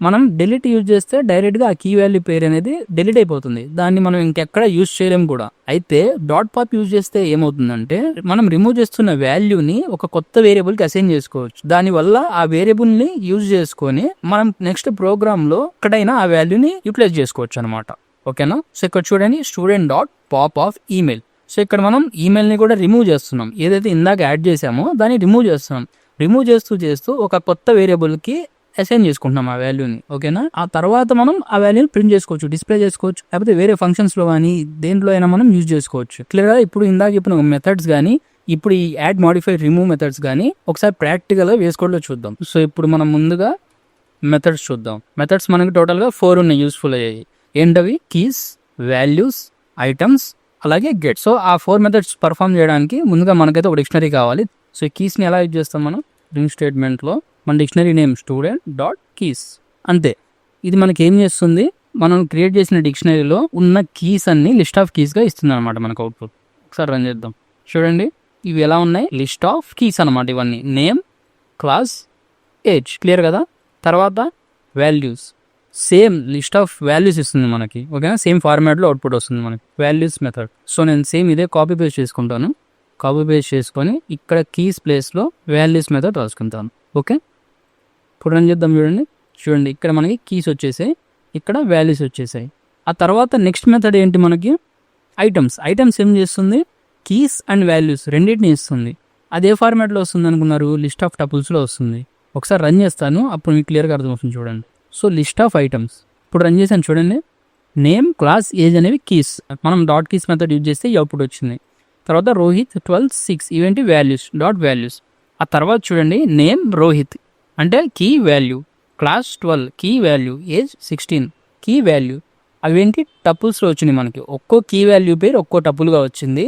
మనం డిలీట్ యూజ్ చేస్తే డైరెక్ట్గా ఆ కీ వాల్యూ పేరు అనేది డిలీట్ అయిపోతుంది, దాన్ని మనం ఇంకెక్కడ యూజ్ చేయలేము కూడా. అయితే డాట్ పాప్ యూజ్ చేస్తే ఏమవుతుందంటే మనం రిమూవ్ చేస్తున్న వాల్యూని ఒక కొత్త వేరియబుల్కి అసైన్ చేసుకోవచ్చు. దానివల్ల ఆ వేరియబుల్ని యూజ్ చేసుకొని మనం నెక్స్ట్ ప్రోగ్రామ్లో ఎక్కడైనా ఆ వాల్యూని యూటిలైజ్ చేసుకోవచ్చు అనమాట. ఓకేనా. సో ఇక్కడ చూడండి, student dot pop of email. So ఇక్కడ మనం ఈమెయిల్ని కూడా రిమూవ్ చేస్తున్నాం. ఏదైతే ఇందాక యాడ్ చేసామో దాన్ని రిమూవ్ చేస్తున్నాం. రిమూవ్ చేస్తూ ఒక కొత్త వేరియబుల్కి అసైన్ చేసుకుంటున్నాం ఆ వాల్యూని. ఓకేనా. ఆ తర్వాత మనం ఆ వాల్యూని ప్రింట్ చేసుకోవచ్చు, డిస్ప్లే చేసుకోవచ్చు, లేకపోతే వేరే ఫంక్షన్స్లో కానీ దేంట్లో అయినా మనం యూజ్ చేసుకోవచ్చు. క్లియర్గా. ఇప్పుడు ఇందాక చెప్పిన మెథడ్స్ కానీ ఇప్పుడు ఈ యాడ్, మోడిఫై, రిమూవ్ మెథడ్స్ కానీ ఒకసారి ప్రాక్టికల్గా వేసుకోవడంలో చూద్దాం. సో ఇప్పుడు మనం ముందుగా మెథడ్స్ చూద్దాం. మెథడ్స్ మనకి టోటల్గా 4 ఉన్నాయి యూస్ఫుల్ అయ్యాయి. ఏంటవి? కీస్, వాల్యూస్, ఐటమ్స్, అలాగే గెట్. సో ఆ 4 మెథడ్స్ పర్ఫామ్ చేయడానికి ముందుగా మనకైతే ఒక డిక్షనరీ కావాలి. సో ఈ కీస్ని ఎలా యూజ్ చేస్తాం మనం, రింగ్ స్టేట్మెంట్లో మన dictionary name student dot keys అంతే. ఇది మనకి ఏం చేస్తుంది, మనం క్రియేట్ చేసిన డిక్షనరీలో ఉన్న కీస్ అన్ని లిస్ట్ ఆఫ్ కీస్గా ఇస్తుంది అనమాట మనకు అవుట్పుట్. ఒకసారి రన్ చేద్దాం. చూడండి ఇవి ఎలా ఉన్నాయి, లిస్ట్ ఆఫ్ కీస్ అనమాట ఇవన్నీ. Name, class, age. క్లియర్ కదా. తర్వాత values, same list of values ఇస్తుంది మనకి. ఓకేనా. సేమ్ ఫార్మాట్లో అవుట్పుట్ వస్తుంది మనకి, వాల్యూస్ మెథడ్. సో నేను సేమ్ ఇదే కాపీ పేస్ట్ చేసుకుంటాను. కాపీ పేస్ట్ చేసుకొని ఇక్కడ కీస్ ప్లేస్లో వాల్యూస్ మెథడ్ రాసుకుంటాను. ఓకే. ఇప్పుడు రన్ చేద్దాం. చూడండి ఇక్కడ మనకి కీస్ వచ్చేసాయి, ఇక్కడ వాల్యూస్ వచ్చేసాయి. ఆ తర్వాత నెక్స్ట్ మెథడ్ ఏంటి మనకి, ఐటమ్స్. ఐటమ్స్ ఏం చేస్తుంది, కీస్ అండ్ వాల్యూస్ రెండింటిని ఇస్తుంది. అదే ఫార్మాట్లో వస్తుంది అనుకున్నారు, లిస్ట్ ఆఫ్ టపుల్స్లో వస్తుంది. ఒకసారి రన్ చేస్తాను, అప్పుడు మీకు క్లియర్గా అర్థమవుతుంది చూడండి. సో లిస్ట్ ఆఫ్ ఐటమ్స్ ఇప్పుడు రన్ చేశాను చూడండి. నేమ్, క్లాస్, ఏజ్ అనేవి కీస్. మనం డాట్ కీస్ మెథడ్ యూజ్ చేస్తే ఈ అవుట్పుట్ వచ్చింది. తర్వాత రోహిత్ 12, 6 ఇవేంటి వాల్యూస్, డాట్ వాల్యూస్. ఆ తర్వాత చూడండి నేమ్ రోహిత్ అంటే key value, class 12 key value, age 16 key value. అవేంటి టపుల్స్లో వచ్చినాయి మనకి. ఒక్కో కీ వాల్యూ పేరు ఒక్కో టపుల్గా వచ్చింది.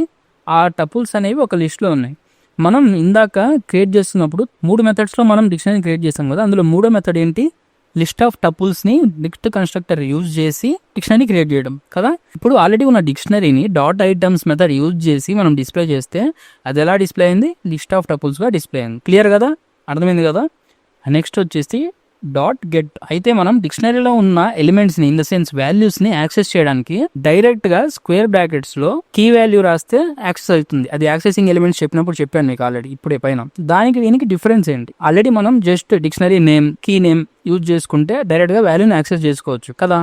ఆ టపుల్స్ అనేవి ఒక లిస్ట్లో ఉన్నాయి. మనం ఇందాక క్రియేట్ చేస్తున్నప్పుడు 3 మెథడ్స్లో మనం డిక్షనరీ క్రియేట్ చేస్తాం కదా, అందులో 3వ మెథడ్ ఏంటి, లిస్ట్ ఆఫ్ టపుల్స్ని డిక్ట్ కన్స్ట్రక్టర్ యూజ్ చేసి డిక్షనరీ క్రియేట్ చేయడం కదా. ఇప్పుడు ఆల్రెడీ ఉన్న డిక్షనరీని డాట్ ఐటమ్స్ మెథడ్ యూజ్ చేసి మనం డిస్ప్లే చేస్తే అది ఎలా డిస్ప్లే అయింది, లిస్ట్ ఆఫ్ టపుల్స్గా డిస్ప్లే అయింది. క్లియర్ కదా, అర్థమైంది కదా. నెక్స్ట్ వచ్చేసి డాట్ గెట్. అయితే మనం డిక్షనరీలో ఉన్న ఎలిమెంట్స్ని ఇన్ ద సెన్స్ వాల్యూస్ని యాక్సెస్ చేయడానికి డైరెక్ట్గా స్క్వేర్ బ్రాకెట్స్లో కీ వాల్యూ రాస్తే యాక్సెస్ అవుతుంది. అది యాక్సెసింగ్ ఎలిమెంట్స్ చెప్పినప్పుడు చెప్పాను మీకు ఆల్రెడీ ఇప్పుడే పైన. దీనికి డిఫరెన్స్ ఏంటి, ఆల్రెడీ మనం just dictionary name, key name use చేసుకుంటే డైరెక్ట్గా వాల్యూని యాక్సెస్ చేసుకోవచ్చు కదా.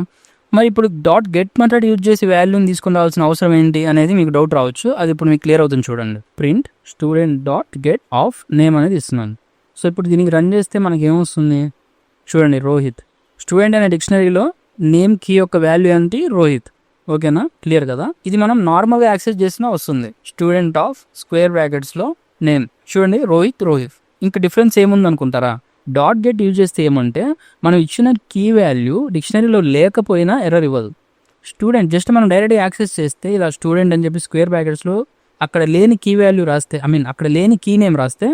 మరి ఇప్పుడు డాట్ గెట్ మెథడ్ యూజ్ చేసి వాల్యూని తీసుకుని రావాల్సిన అవసరం ఏంటి అనేది మీకు డౌట్ రావచ్చు. అది ఇప్పుడు మీకు క్లియర్ అవుతుంది చూడండి. Print student dot get off name అనేది ఇస్తున్నాను. సో ఇప్పుడు దీనికి రన్ చేస్తే మనకి ఏమొస్తుంది చూడండి, రోహిత్. స్టూడెంట్ అనే డిక్షనరీలో నేమ్ కీ యొక్క వాల్యూ ఏంటి, రోహిత్. ఓకేనా, క్లియర్ కదా. ఇది మనం నార్మల్గా యాక్సెస్ చేసినా వస్తుంది. స్టూడెంట్ ఆఫ్ స్క్వేర్ బ్రాకెట్స్లో నేమ్ చూడండి రోహిత్. ఇంకా డిఫరెన్స్ ఏముంది అనుకుంటారా, డాట్ గెట్ యూజ్ చేస్తే ఏమంటే మనం ఇచ్చిన కీ వాల్యూ డిక్షనరీలో లేకపోయినా ఎర్రర్ ఇవ్వదు. స్టూడెంట్ జస్ట్ మనం డైరెక్ట్గా యాక్సెస్ చేస్తే ఇలా స్టూడెంట్ అని చెప్పి స్క్వేర్ బ్రాకెట్స్లో అక్కడ లేని కీ వాల్యూ రాస్తే, అక్కడ లేని కీ నేమ్ రాస్తే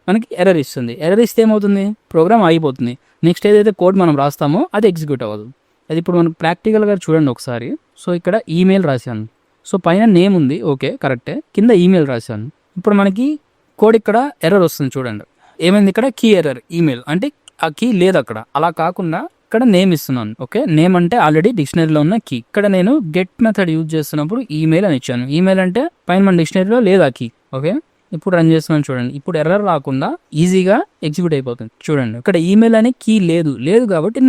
మనకి ఎర్రర్ ఇస్తుంది. ఎర్రర్ ఇస్తే ఏమవుతుంది, ప్రోగ్రామ్ అయిపోతుంది. నెక్స్ట్ ఏదైతే కోడ్ మనం రాస్తామో అది ఎగ్జిక్యూట్ అవ్వదు. అది ఇప్పుడు మనం ప్రాక్టికల్గా చూడండి ఒకసారి. సో ఇక్కడ ఈమెయిల్ రాశాను. సో పైన నేమ్ ఉంది, ఓకే కరెక్టే, కింద ఈమెయిల్ రాశాను. ఇప్పుడు మనకి కోడ్ ఇక్కడ ఎర్రర్ వస్తుంది చూడండి. ఏమైంది ఇక్కడ, కీ ఎర్రర్, ఈమెయిల్ అంటే ఆ కీ లేదు అక్కడ. అలా కాకుండా ఇక్కడ నేమ్ ఇస్తున్నాను. ఓకే, నేమ్ అంటే ఆల్రెడీ డిక్షనరీలో ఉన్న కీ. ఇక్కడ నేను గెట్ మెథడ్ యూజ్ చేస్తున్నప్పుడు ఈమెయిల్ అని ఇచ్చాను. ఈమెయిల్ అంటే పైన మన డిక్షనరీలో లేదు ఆ కీ. ఓకే, ఇప్పుడు రన్ చేస్తున్నాను చూడండి. ఇప్పుడు ఎర్రర్ రాకుండా ఈజీగా ఎగ్జిక్యూట్ అయిపోతుంది చూడండి. ఇక్కడ ఈమెయిల్ అనే కీ లేదు కాబట్టి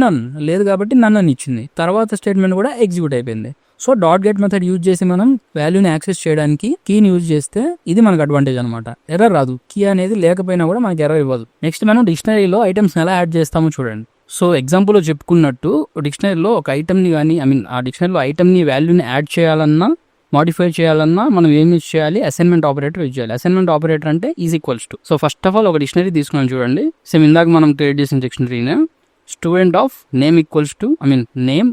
నన్ను అని ఇచ్చింది. తర్వాత స్టేట్మెంట్ కూడా ఎగ్జిక్యూట్ అయిపోయింది. So dot get method use చేసి మనం వాల్యూని యాక్సెస్ చేయడానికి కీని యూజ్ చేస్తే ఇది మనకు అడ్వాంటేజ్ అనమాట. ఎర్రర్ రాదు, కీ అనేది లేకపోయినా కూడా మనకి ఎర్రర్ ఇవ్వదు. నెక్స్ట్ మనం డిక్షనరీలో ఐటమ్స్ ఎలా యాడ్ చేస్తామో చూడండి. సో ఎగ్జాంపుల్లో చెప్పుకున్నట్టు డిక్షనరీలో ఒక ఐటమ్ని కానీ ఆ డిక్షనరీలో ఐటమ్ని వాల్యూని యాడ్ చేయాలన్నా మాడిఫై చేయాలన్నా మనం ఏం యూజ్ చేయాలి, అసైన్మెంట్ ఆపరేటర్ యూజ్ చేయాలి. అసైన్మెంట్ ఆపరేటర్ అంటే is equals to. So first of all ఒక డిక్షనరీ తీసుకున్నాం చూడండి. సేమ్ ఇందాక మనం క్రియేట్ చేసిన డిక్షనరీనే student of name equals to name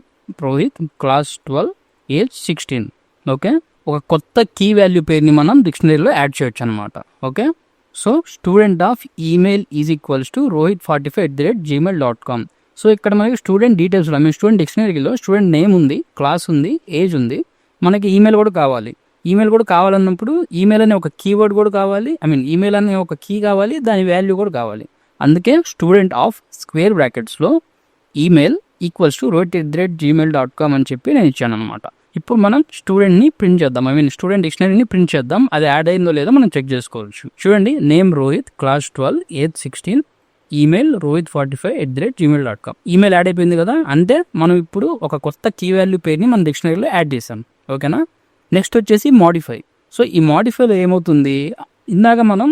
Rohit, class 12, age 16. Okay, ఒక కొత్త కీ వాల్యూ పేరుని మనం డిక్షనరీలో యాడ్ చేయొచ్చు అనమాట. Okay, so student of email is equals to rohit45@gmail.com. So ఇక్కడ మనకి స్టూడెంట్ డీటెయిల్స్లో స్టూడెంట్ డిక్షనరీలో స్టూడెంట్ నేమ్ ఉంది, క్లాస్ ఉంది, ఏజ్ ఉంది, మనకి ఈమెయిల్ కూడా కావాలి. ఈమెయిల్ కూడా కావాలన్నప్పుడు ఈమెయిల్ అనే ఒక కీవర్డ్ కూడా కావాలి, ఈమెయిల్ అనే ఒక కీ కావాలి, దాని వాల్యూ కూడా కావాలి. అందుకే స్టూడెంట్ ఆఫ్ స్క్వేర్ బ్రాకెట్స్లో ఈమెయిల్ ఈక్వల్స్ టు rohit@gmail.com అని చెప్పి నేను ఇచ్చాను అనమాట. ఇప్పుడు మనం స్టూడెంట్ని ప్రింట్ చేద్దాం, స్టూడెంట్ డిక్షనరీని ప్రింట్ చేద్దాం. అది యాడ్ అయిందో లేదో మనం చెక్ చేసుకోవచ్చు. చూడండి, name Rohit, class 12, age 16, email rohit45@gmail.com. Email add అయిపోయింది కదా. అంటే మనం ఇప్పుడు ఒక కొత్త కీ వాల్యూ పేరుని మన డిక్షనరీలో యాడ్ చేసాం. ఓకేనా, నెక్స్ట్ వచ్చేసి మాడిఫై. సో ఈ మాడిఫైలో ఏమవుతుంది, ఇందాక మనం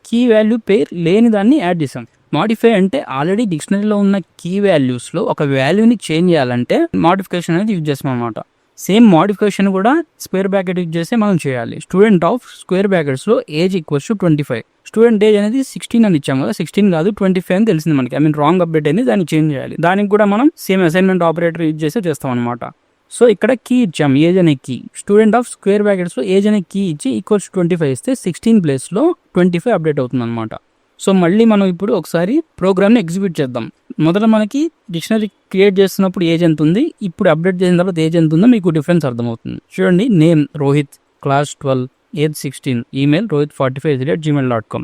కీ వాల్యూ పేరు లేని దాన్ని యాడ్ చేసాం. మాడిఫై అంటే ఆల్రెడీ డిక్షనరీలో ఉన్న కీ వాల్యూస్లో ఒక వాల్యూని చేంజ్ చేయాలంటే మాడిఫికేషన్ అనేది యూజ్ చేస్తాం అనమాట. సేమ్ మాడిఫికేషన్ కూడా స్క్వేర్ బ్రాకెట్ యూజ్ చేస్తే మనం చేయాలి. స్టూడెంట్ ఆఫ్ స్క్వేర్ బ్రాకెట్స్లో age equals to 25. Student age అనేది 16 అని ఇచ్చాము కదా, 16 కాదు 25 అని తెలిసింది మనకి. రాంగ్ అప్డేట్ అయింది, దాన్ని చేంజ్ చేయాలి. దానికి కూడా మనం సేమ్ అసైన్మెంట్ ఆపరేటర్ యూజ్ చేస్తే చేస్తాం అనమాట. సో ఇక్కడ కీ ఇచ్చాం, ఏజ్ అనే కీ. స్టూడెంట్ ఆఫ్ స్క్వేర్ బ్రాకెట్స్లో ఏజ్ అనే కీ ఇచ్చి ఈక్వల్స్ 25 ఇస్తే 16 ప్లేస్లో 25 అప్డేట్ అవుతుంది అనమాట. సో మళ్ళీ మనం ఇప్పుడు ఒకసారి ప్రోగ్రామ్ని ఎగ్జిక్యూట్ చేద్దాం. మొదట మనకి డిక్షనరీ క్రియేట్ చేస్తున్నప్పుడు ఏజ్ ఎంత ఉంది, ఇప్పుడు అప్డేట్ చేసిన తర్వాత ఏజ్ ఎంత ఉందో మీకు డిఫరెన్స్ అర్థమవుతుంది. చూడండి, name Rohit, class 12, age 16, email rohit45@gmail.com.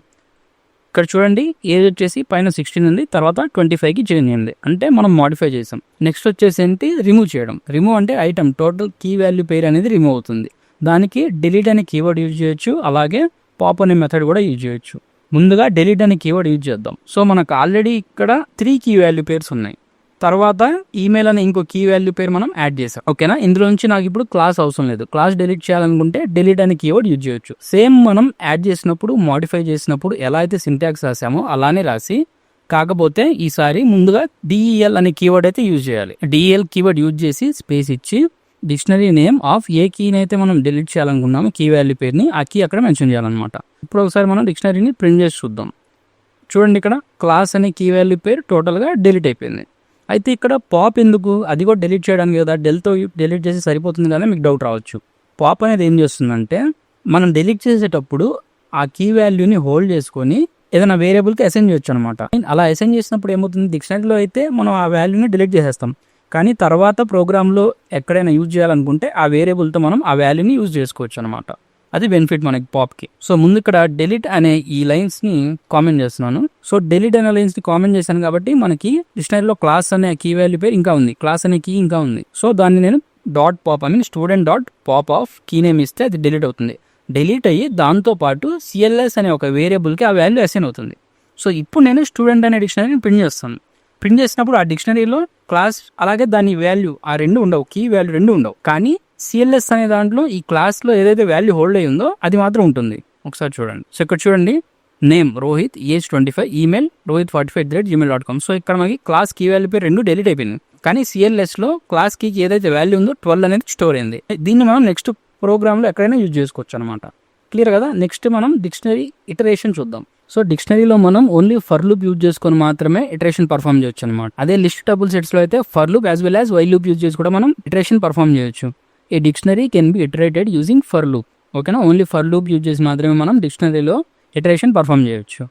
ఇక్కడ చూడండి, ఏజ్ వచ్చేసి పైన 16 ఉంది, తర్వాత 25కి చేంజ్ అయింది, అంటే మనం మాడిఫై చేసాం. నెక్స్ట్ వచ్చేసి ఏంటి, రిమూవ్ చేయడం. రిమూవ్ అంటే ఐటమ్ టోటల్ కీ వాల్యూ పేరు అనేది రిమూవ్ అవుతుంది. దానికి డిలీట్ అనే కీవర్డ్ యూజ్ చేయొచ్చు, అలాగే పాప్ అనే మెథడ్ కూడా యూజ్ చేయొచ్చు. ముందుగా డిలీట్ అనే కీవర్డ్ యూజ్ చేద్దాం. సో మనకు ఆల్రెడీ ఇక్కడ 3 కీ వాల్యూ పేర్స్ ఉన్నాయి. తర్వాత ఈమెయిల్ అనే ఇంకో కీ వాల్యూ పేరు మనం యాడ్ చేసాం. ఓకేనా, ఇందులో నుంచి నాకు ఇప్పుడు క్లాస్ అవసరం లేదు. క్లాస్ డిలీట్ చేయాలనుకుంటే డిలీట్ అనే కీవర్డ్ యూజ్ చేయొచ్చు. సేమ్ మనం యాడ్ చేసినప్పుడు మోడిఫై చేసినప్పుడు ఎలా అయితే సింటాక్స్ రాసామో అలానే రాసి, కాకపోతే ఈసారి ముందుగా డిఈఎల్ అనే కీవర్డ్ అయితే యూజ్ చేయాలి. డిఈఎల్ కీవర్డ్ యూజ్ చేసి స్పేస్ ఇచ్చి డిక్షనరీ నేమ్ ఆఫ్ ఏ కీని అయితే మనం డిలీట్ చేయాలనుకున్నాము కీ వాల్యూ పేరుని, ఆ కీ అక్కడ మెన్షన్ చేయాలన్నమాట. ఇప్పుడు ఒకసారి మనం డిక్షనరీని ప్రింట్ చేసి చూద్దాం. చూడండి, ఇక్కడ క్లాస్ అనే కీ వాల్యూ పేరు టోటల్గా డిలీట్ అయిపోయింది. అయితే ఇక్కడ పాప్ ఎందుకు, అది కూడా డిలీట్ చేయడానికి కదా, డెల్తో డిలీట్ చేసి సరిపోతుంది కదా మీకు డౌట్ రావచ్చు. పాప్ అనేది ఏం చేస్తుందంటే మనం డిలీట్ చేసేటప్పుడు ఆ కీ వాల్యూని హోల్డ్ చేసుకొని ఏదైనా వేరియబుల్కి అసైన్ చేయొచ్చు అనమాట. అలా అసైన్ చేసినప్పుడు ఏమవుతుంది, డిక్షనరీలో అయితే మనం ఆ వాల్యూని డిలీట్ చేసేస్తాం, కానీ తర్వాత ప్రోగ్రాంలో ఎక్కడైనా యూజ్ చేయాలనుకుంటే ఆ వేరియబుల్తో మనం ఆ వాల్యూని యూజ్ చేసుకోవచ్చు అనమాట. అది బెనిఫిట్ మనకి పాప్కి. సో ముందు ఇక్కడ డెలీట్ అనే ఈ లైన్స్ని కామెంట్ చేస్తున్నాను. సో డెలీట్ అనే లైన్స్ని కామెంట్ చేశాను కాబట్టి మనకి డిక్షనరీలో క్లాస్ అనే కీ వాల్యూ పేరు ఇంకా ఉంది, క్లాస్ అనే కీ ఇంకా ఉంది. సో దాన్ని నేను dot pop student dot pop of key name ఇస్తే అది డిలీట్ అవుతుంది. డిలీట్ అయ్యి దాంతోపాటు సిఎల్ఎస్ అనే ఒక వేరియబుల్కి ఆ వాల్యూ అసైన్ అవుతుంది. సో ఇప్పుడు నేను స్టూడెంట్ అనే డిక్షనరీని ప్రింట్ చేస్తాను. ప్రింట్ చేసినప్పుడు ఆ డిక్షనరీలో క్లాస్ అలాగే దాని వాల్యూ ఆ రెండు ఉండవు, కీ వాల్యూ రెండు ఉండవు, కానీ సిఎల్ఎస్ అనే దాంట్లో ఈ క్లాస్లో ఏదైతే వాల్యూ హోల్డ్ అయ్యి ఉందో అది మాత్రం ఉంటుంది. ఒకసారి చూడండి. సో ఇక్కడ చూడండి, name Rohit, age 25, email rohit45@gmail.com. So ఇక్కడ మనకి క్లాస్ కీ వాల్యూ పేరు రెండు డిలీట్ అయిపోయింది, కానీ సిఎల్ఎస్లో క్లాస్ కీకి ఏదైతే వాల్యూ ఉందో 12 అనేది స్టోర్ అయింది. దీన్ని మనం నెక్స్ట్ ప్రోగ్రామ్లో ఎక్కడైనా యూజ్ చేసుకోవచ్చు అనమాట. క్లియర్ కదా. నెక్స్ట్ మనం డిక్షనరీ ఇటరేషన్ చూద్దాం. సో డిక్షనరీలో మనం ఓన్లీ ఫర్ లూప్ యూజ్ చేసుకొని మాత్రమే ఇటరేషన్ పర్ఫామ్ చేయొచ్చు అనమాట. అదే లిస్ట్ టేబుల్ సెట్స్లో అయితే for loop as well as while loop use చేసి కూడా మనం ఇటరేషన్ పర్ఫామ్ చేయొచ్చు. A dictionary can be iterated using for loop. ఓకేనా, ఓన్లీ ఫర్ లూప్ యూజ్ చేసి మాత్రమే మనం డిక్షనరీలో ఇటరేషన్ పర్ఫామ్ చేయొచ్చు.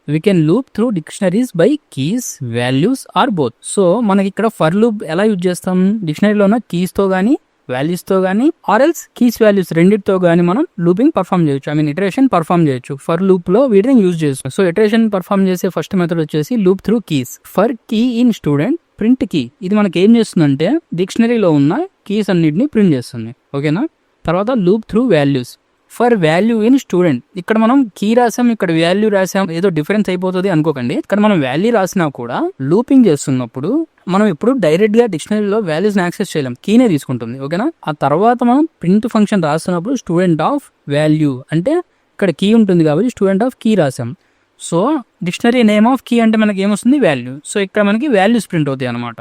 We can loop through dictionaries by keys, values or both. So మనకి ఇక్కడ ఫర్ లూప్ ఎలా యూజ్ చేస్తాం, డిక్షనరీలో ఉన్న కీస్తో కానీ వాల్యూస్తో కానీ ఆర్ ఎల్స్ కీస్ వాల్యూస్ రెండింటితో కానీ మనం లూపింగ్ పర్ఫామ్ చేయొచ్చు, ఇటరేషన్ పర్ఫామ్ చేయొచ్చు. ఫర్ లూప్ లో వీటిని యూజ్ చేస్తాం. సో ఇటరేషన్ పర్ఫామ్ చేసే ఫస్ట్ మెథడ్ వచ్చేసి loop through keys. For key in student print key. ఇది మనకి ఏం చేస్తుందంటే డిక్షనరీలో ఉన్న కీస్ అన్నిటిని ప్రింట్ చేస్తుంది. ఓకేనా. తర్వాత loop through values. For value in student. ఇక్కడ మనం కీ రాసాం, ఇక్కడ వాల్యూ రాసాం, ఏదో డిఫరెన్స్ అయిపోతుంది అనుకోకండి. ఇక్కడ మనం వాల్యూ రాసినా కూడా లూపింగ్ చేస్తున్నప్పుడు మనం ఇప్పుడు డైరెక్ట్ గా డిక్షనరీలో వాల్యూస్ ని యాక్సెస్ చేయలేం, కీనే తీసుకుంటుంది. ఓకేనా. ఆ తర్వాత మనం ప్రింట్ ఫంక్షన్ రాస్తున్నప్పుడు స్టూడెంట్ ఆఫ్ వాల్యూ అంటే ఇక్కడ కీ ఉంటుంది కాబట్టి స్టూడెంట్ ఆఫ్ కీ రాసాం. So dictionary name of key అంటే మనకి ఏమొస్తుంది, వాల్యూ. సో ఇక్కడ మనకి వాల్యూస్ ప్రింట్ అవుతాయి అనమాట.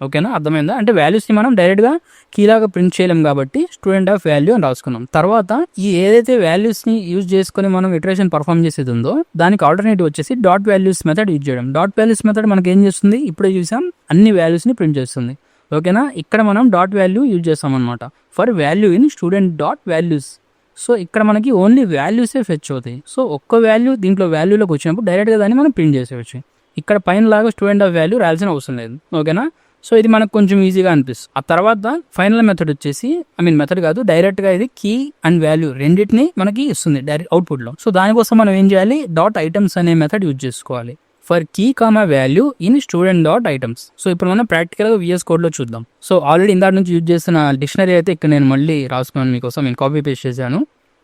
ఓకేనా, అర్థమైందా. అంటే వాల్యూస్ని మనం డైరెక్ట్గా కీలాగా ప్రింట్ చేయలేం కాబట్టి స్టూడెంట్ ఆఫ్ వాల్యూ అని రాసుకున్నాం. తర్వాత ఈ ఏదైతే వాల్యూస్ని యూజ్ చేసుకుని మనం ఇటరేషన్ పర్ఫామ్ చేసేది ఉందో దానికి ఆల్టర్నేటివ్ వచ్చేసి డాట్ వాల్యూస్ మెథడ్ యూజ్ చేయడం. డాట్ వాల్యూస్ మెథడ్ మనకి ఏం చేస్తుంది, ఇప్పుడే చూసాం, అన్ని వాల్యూస్ని ప్రింట్ చేస్తుంది. ఓకేనా. ఇక్కడ మనం డాట్ వాల్యూ యూజ్ చేస్తాం అనమాట. For value in student dot values. So ఇక్కడ మనకి ఓన్లీ వాల్యూసే ఫెచ్ అవుతాయి. సో ఒక్క వాల్యూ దీంట్లో వాల్యూలోకి వచ్చినప్పుడు డైరెక్ట్గా దాన్ని మనం ప్రింట్ చేసేవచ్చు. ఇక్కడ పైన లాగా స్టూడెంట్ ఆఫ్ వాల్యూ రాయాల్సిన అవసరం లేదు. ఓకేనా. సో ఇది మనకు కొంచెం ఈజీగా అనిపిస్తుంది. ఆ తర్వాత ఫైనల్ మెథడ్ వచ్చేసి మెథడ్ కాదు, డైరెక్ట్గా ఇది కీ అండ్ వాల్యూ రెండింటిని మనకి ఇస్తుంది డైరెక్ట్ అవుట్పుట్లో. సో దానికోసం మనం ఏం చేయాలి, డాట్ ఐటమ్స్ అనే మెథడ్ యూజ్ చేసుకోవాలి. For key comma value in student dot items. So ఇప్పుడు మనం ప్రాక్టికల్గా VS కోడ్లో చూద్దాం. సో ఆల్రెడీ ఇందాక నుంచి యూజ్ చేసిన డిక్షనరీ అయితే ఇక్కడ నేను మళ్ళీ రాసుకున్నాను మీకోసం, నేను కాపీ పేస్ట్ చేశాను.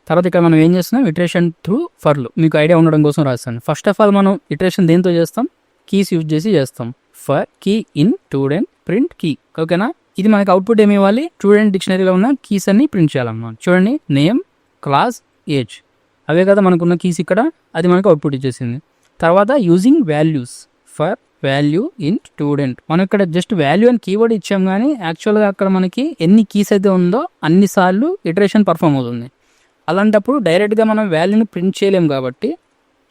తర్వాత ఇక్కడ మనం ఏం చేస్తున్నాం, ఇటరేషన్ త్రూ ఫర్లు, మీకు ఐడియా ఉండడం కోసం రాస్తాను. ఫస్ట్ ఆఫ్ ఆల్ మనం ఇటరేషన్ దేంతో చేస్తాం, కీస్ యూజ్ చేసి చేస్తాం. For key in student print key. ఓకేనా. ఇది మనకి అవుట్పుట్ ఏమి ఇవ్వాలి, స్టూడెంట్ డిక్షనరీలో ఉన్న కీస్ అన్ని ప్రింట్ చేయాలన్నమాట. చూడండి, నేమ్, క్లాస్, ఏజ్, అవే కదా మనకున్న కీస్ ఇక్కడ, అది మనకి అవుట్పుట్ ఇచ్చేసింది. తర్వాత using values. For value in student. మనం ఇక్కడ జస్ట్ వాల్యూ అని కీవర్డ్ ఇచ్చాం, కానీ యాక్చువల్గా అక్కడ మనకి ఎన్ని కీస్ అయితే ఉందో అన్ని సార్లు ఇటరేషన్ పర్ఫామ్ అవుతుంది. అలాంటప్పుడు డైరెక్ట్గా మనం వాల్యూని ప్రింట్ చేయలేం కాబట్టి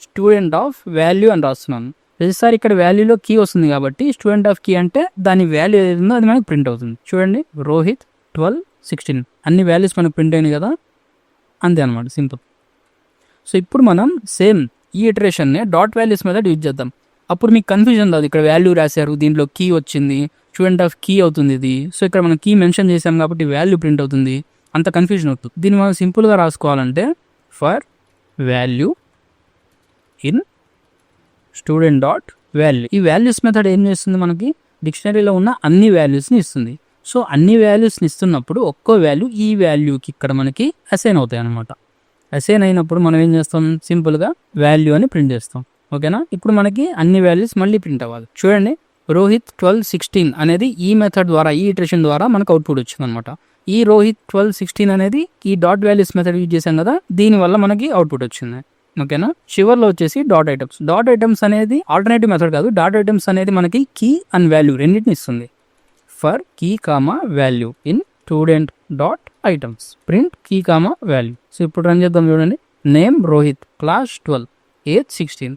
స్టూడెంట్ ఆఫ్ వాల్యూ అని రాస్తున్నాను. ప్రతిసారి ఇక్కడ వాల్యూలో కీ వస్తుంది కాబట్టి స్టూడెంట్ ఆఫ్ కీ అంటే దాని వాల్యూ ఏది ఉందో అది మనకి ప్రింట్ అవుతుంది. చూడండి, రోహిత్ 12, 16 అన్ని వాల్యూస్ మనకు ప్రింట్ అయినాయి కదా, అంతే అనమాట, సింపుల్. సో ఇప్పుడు మనం సేమ్ ఈ ఇటరేషన్ని డాట్ వాల్యూస్ మెథడ్ యూజ్ చేద్దాం. అప్పుడు మీకు కన్ఫ్యూజన్ రాదు, ఇక్కడ వాల్యూ రాశారు, దీంట్లో కీ వచ్చింది, స్టూడెంట్ ఆఫ్ కీ అవుతుంది ఇది. సో ఇక్కడ మనం కీ మెన్షన్ చేసాం కాబట్టి వాల్యూ ప్రింట్ అవుతుంది, అంత కన్ఫ్యూజన్ అవుతుంది. దీన్ని మనం సింపుల్గా రాసుకోవాలంటే for value in student dot value. ఈ వాల్యూస్ మెథడ్ ఏం చేస్తుంది, మనకి డిక్షనరీలో ఉన్న అన్ని వాల్యూస్ని ఇస్తుంది. సో అన్ని వాల్యూస్ని ఇస్తున్నప్పుడు ఒక్కో వాల్యూ ఈ వాల్యూకి ఇక్కడ మనకి అసైన్ అవుతాయి అనమాట. అసైన్ అయినప్పుడు మనం ఏం చేస్తాం, సింపుల్గా వాల్యూ అని ప్రింట్ చేస్తాం. ఓకేనా. ఇప్పుడు మనకి అన్ని వాల్యూస్ మళ్ళీ ప్రింట్ అవ్వాలి. చూడండి, రోహిత్ 1216 అనేది ఈ మెథడ్ ద్వారా, ఈ ఇటరేషన్ ద్వారా మనకు అవుట్పుట్ వచ్చింది అనమాట. ఈ రోహిత్ 1216 అనేది ఈ డాట్ వాల్యూస్ మెథడ్ యూజ్ చేశాం కదా, దీనివల్ల మనకి అవుట్పుట్ వచ్చింది. ఓకేనా. చివర్లో వచ్చేసి డాట్ ఐటమ్స్. డాట్ ఐటమ్స్ అనేది ఆల్టర్నేటివ్ మెథడ్ కాదు. డాట్ ఐటమ్స్ అనేది మనకి కీ అండ్ వాల్యూ రెండింటిని ఇస్తుంది. For key comma value in student dot items print key comma value. So ఇప్పుడు రన్ చేద్దాం చూడండి. Name Rohit, class 12, age 16.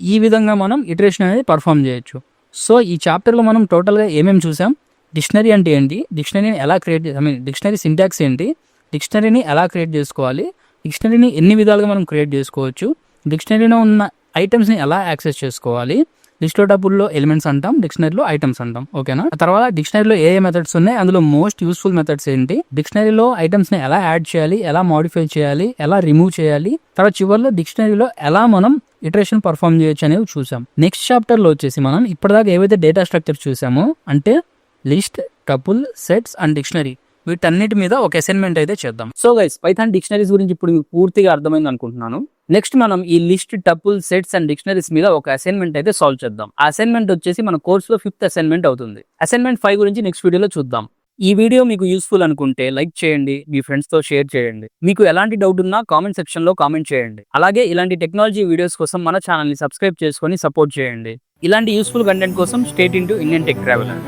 ఈ విధంగా మనం ఇటరేషన్ అనేది పర్ఫామ్ చేయొచ్చు. సో ఈ చాప్టర్లో మనం టోటల్గా ఏమేమి చూసాం, డిక్షనరీ అంటే ఏంటి, డిక్షనరీని ఎలా క్రియేట్ డిక్షనరీ సింటాక్స్ ఏంటి, డిక్షనరీని ఎలా క్రియేట్ చేసుకోవాలి, డిక్షనరీని ఎన్ని విధాలుగా మనం క్రియేట్ చేసుకోవచ్చు, డిక్షనరీలో ఉన్న ఐటమ్స్ని ఎలా యాక్సెస్ చేసుకోవాలి, లిస్ట్లో టపుల్లో ఎలిమెంట్స్ అంటాం, డిక్షనరీలో ఐటమ్స్ అంటాం. ఓకేనా. తర్వాత డిక్షనరీలో ఏ మెథడ్స్ ఉన్నాయి, అందులో మోస్ట్ యూస్ఫుల్ మెథడ్స్ ఏంటి, డిక్షనరీలో ఐటమ్స్ని ఎలా యాడ్ చేయాలి, ఎలా మోడిఫై చేయాలి, ఎలా రిమూవ్ చేయాలి, తర్వాత చివరిలో డిక్షనరీలో ఎలా మనం ఇటరేషన్ పర్ఫామ్ చేయొచ్చు అనేది చూసాం. నెక్స్ట్ చాప్టర్లో వచ్చేసి మనం ఇప్పటిదాకా ఏవైతే డేటా స్ట్రక్చర్ చూసామో, అంటే list, tuple, sets and dictionary, వీటన్నిటి మీద ఒక అసైన్మెంట్ అయితే చేద్దాం. సో గైస్, పైథాన్ డిక్షనరీస్ గురించి ఇప్పుడు మీకు పూర్తిగా అర్థమైంది అనుకుంటున్నాను. నెక్స్ట్ మనం ఈ list, tuple, sets and dictionaries మీద ఒక అసైన్మెంట్ అయితే సాల్వ్ చేద్దాం. ఆ అసైన్మెంట్ వచ్చేసి మన కోర్సులో 5th అసైన్మెంట్ అవుతుంది. అసైన్మెంట్ 5 గురించి నెక్స్ట్ వీడియోలో చూద్దాం. ఈ వీడియో మీకు యూస్ఫుల్ అనుకుంటే లైక్ చేయండి, మీ ఫ్రెండ్స్ తో షేర్ చేయండి. మీకు ఎలాంటి డౌట్ ఉన్నా కామెంట్ సెక్షన్ లో కామెంట్ చేయండి. అలాగే ఇలాంటి టెక్నాలజీ వీడియోస్ కోసం మన ఛానల్ ని సబ్స్క్రైబ్ చేసుకొని సపోర్ట్ చేయండి. ఇలాంటి యూస్ఫుల్ కంటెంట్ కోసం stay tuned to Indian tech traveller.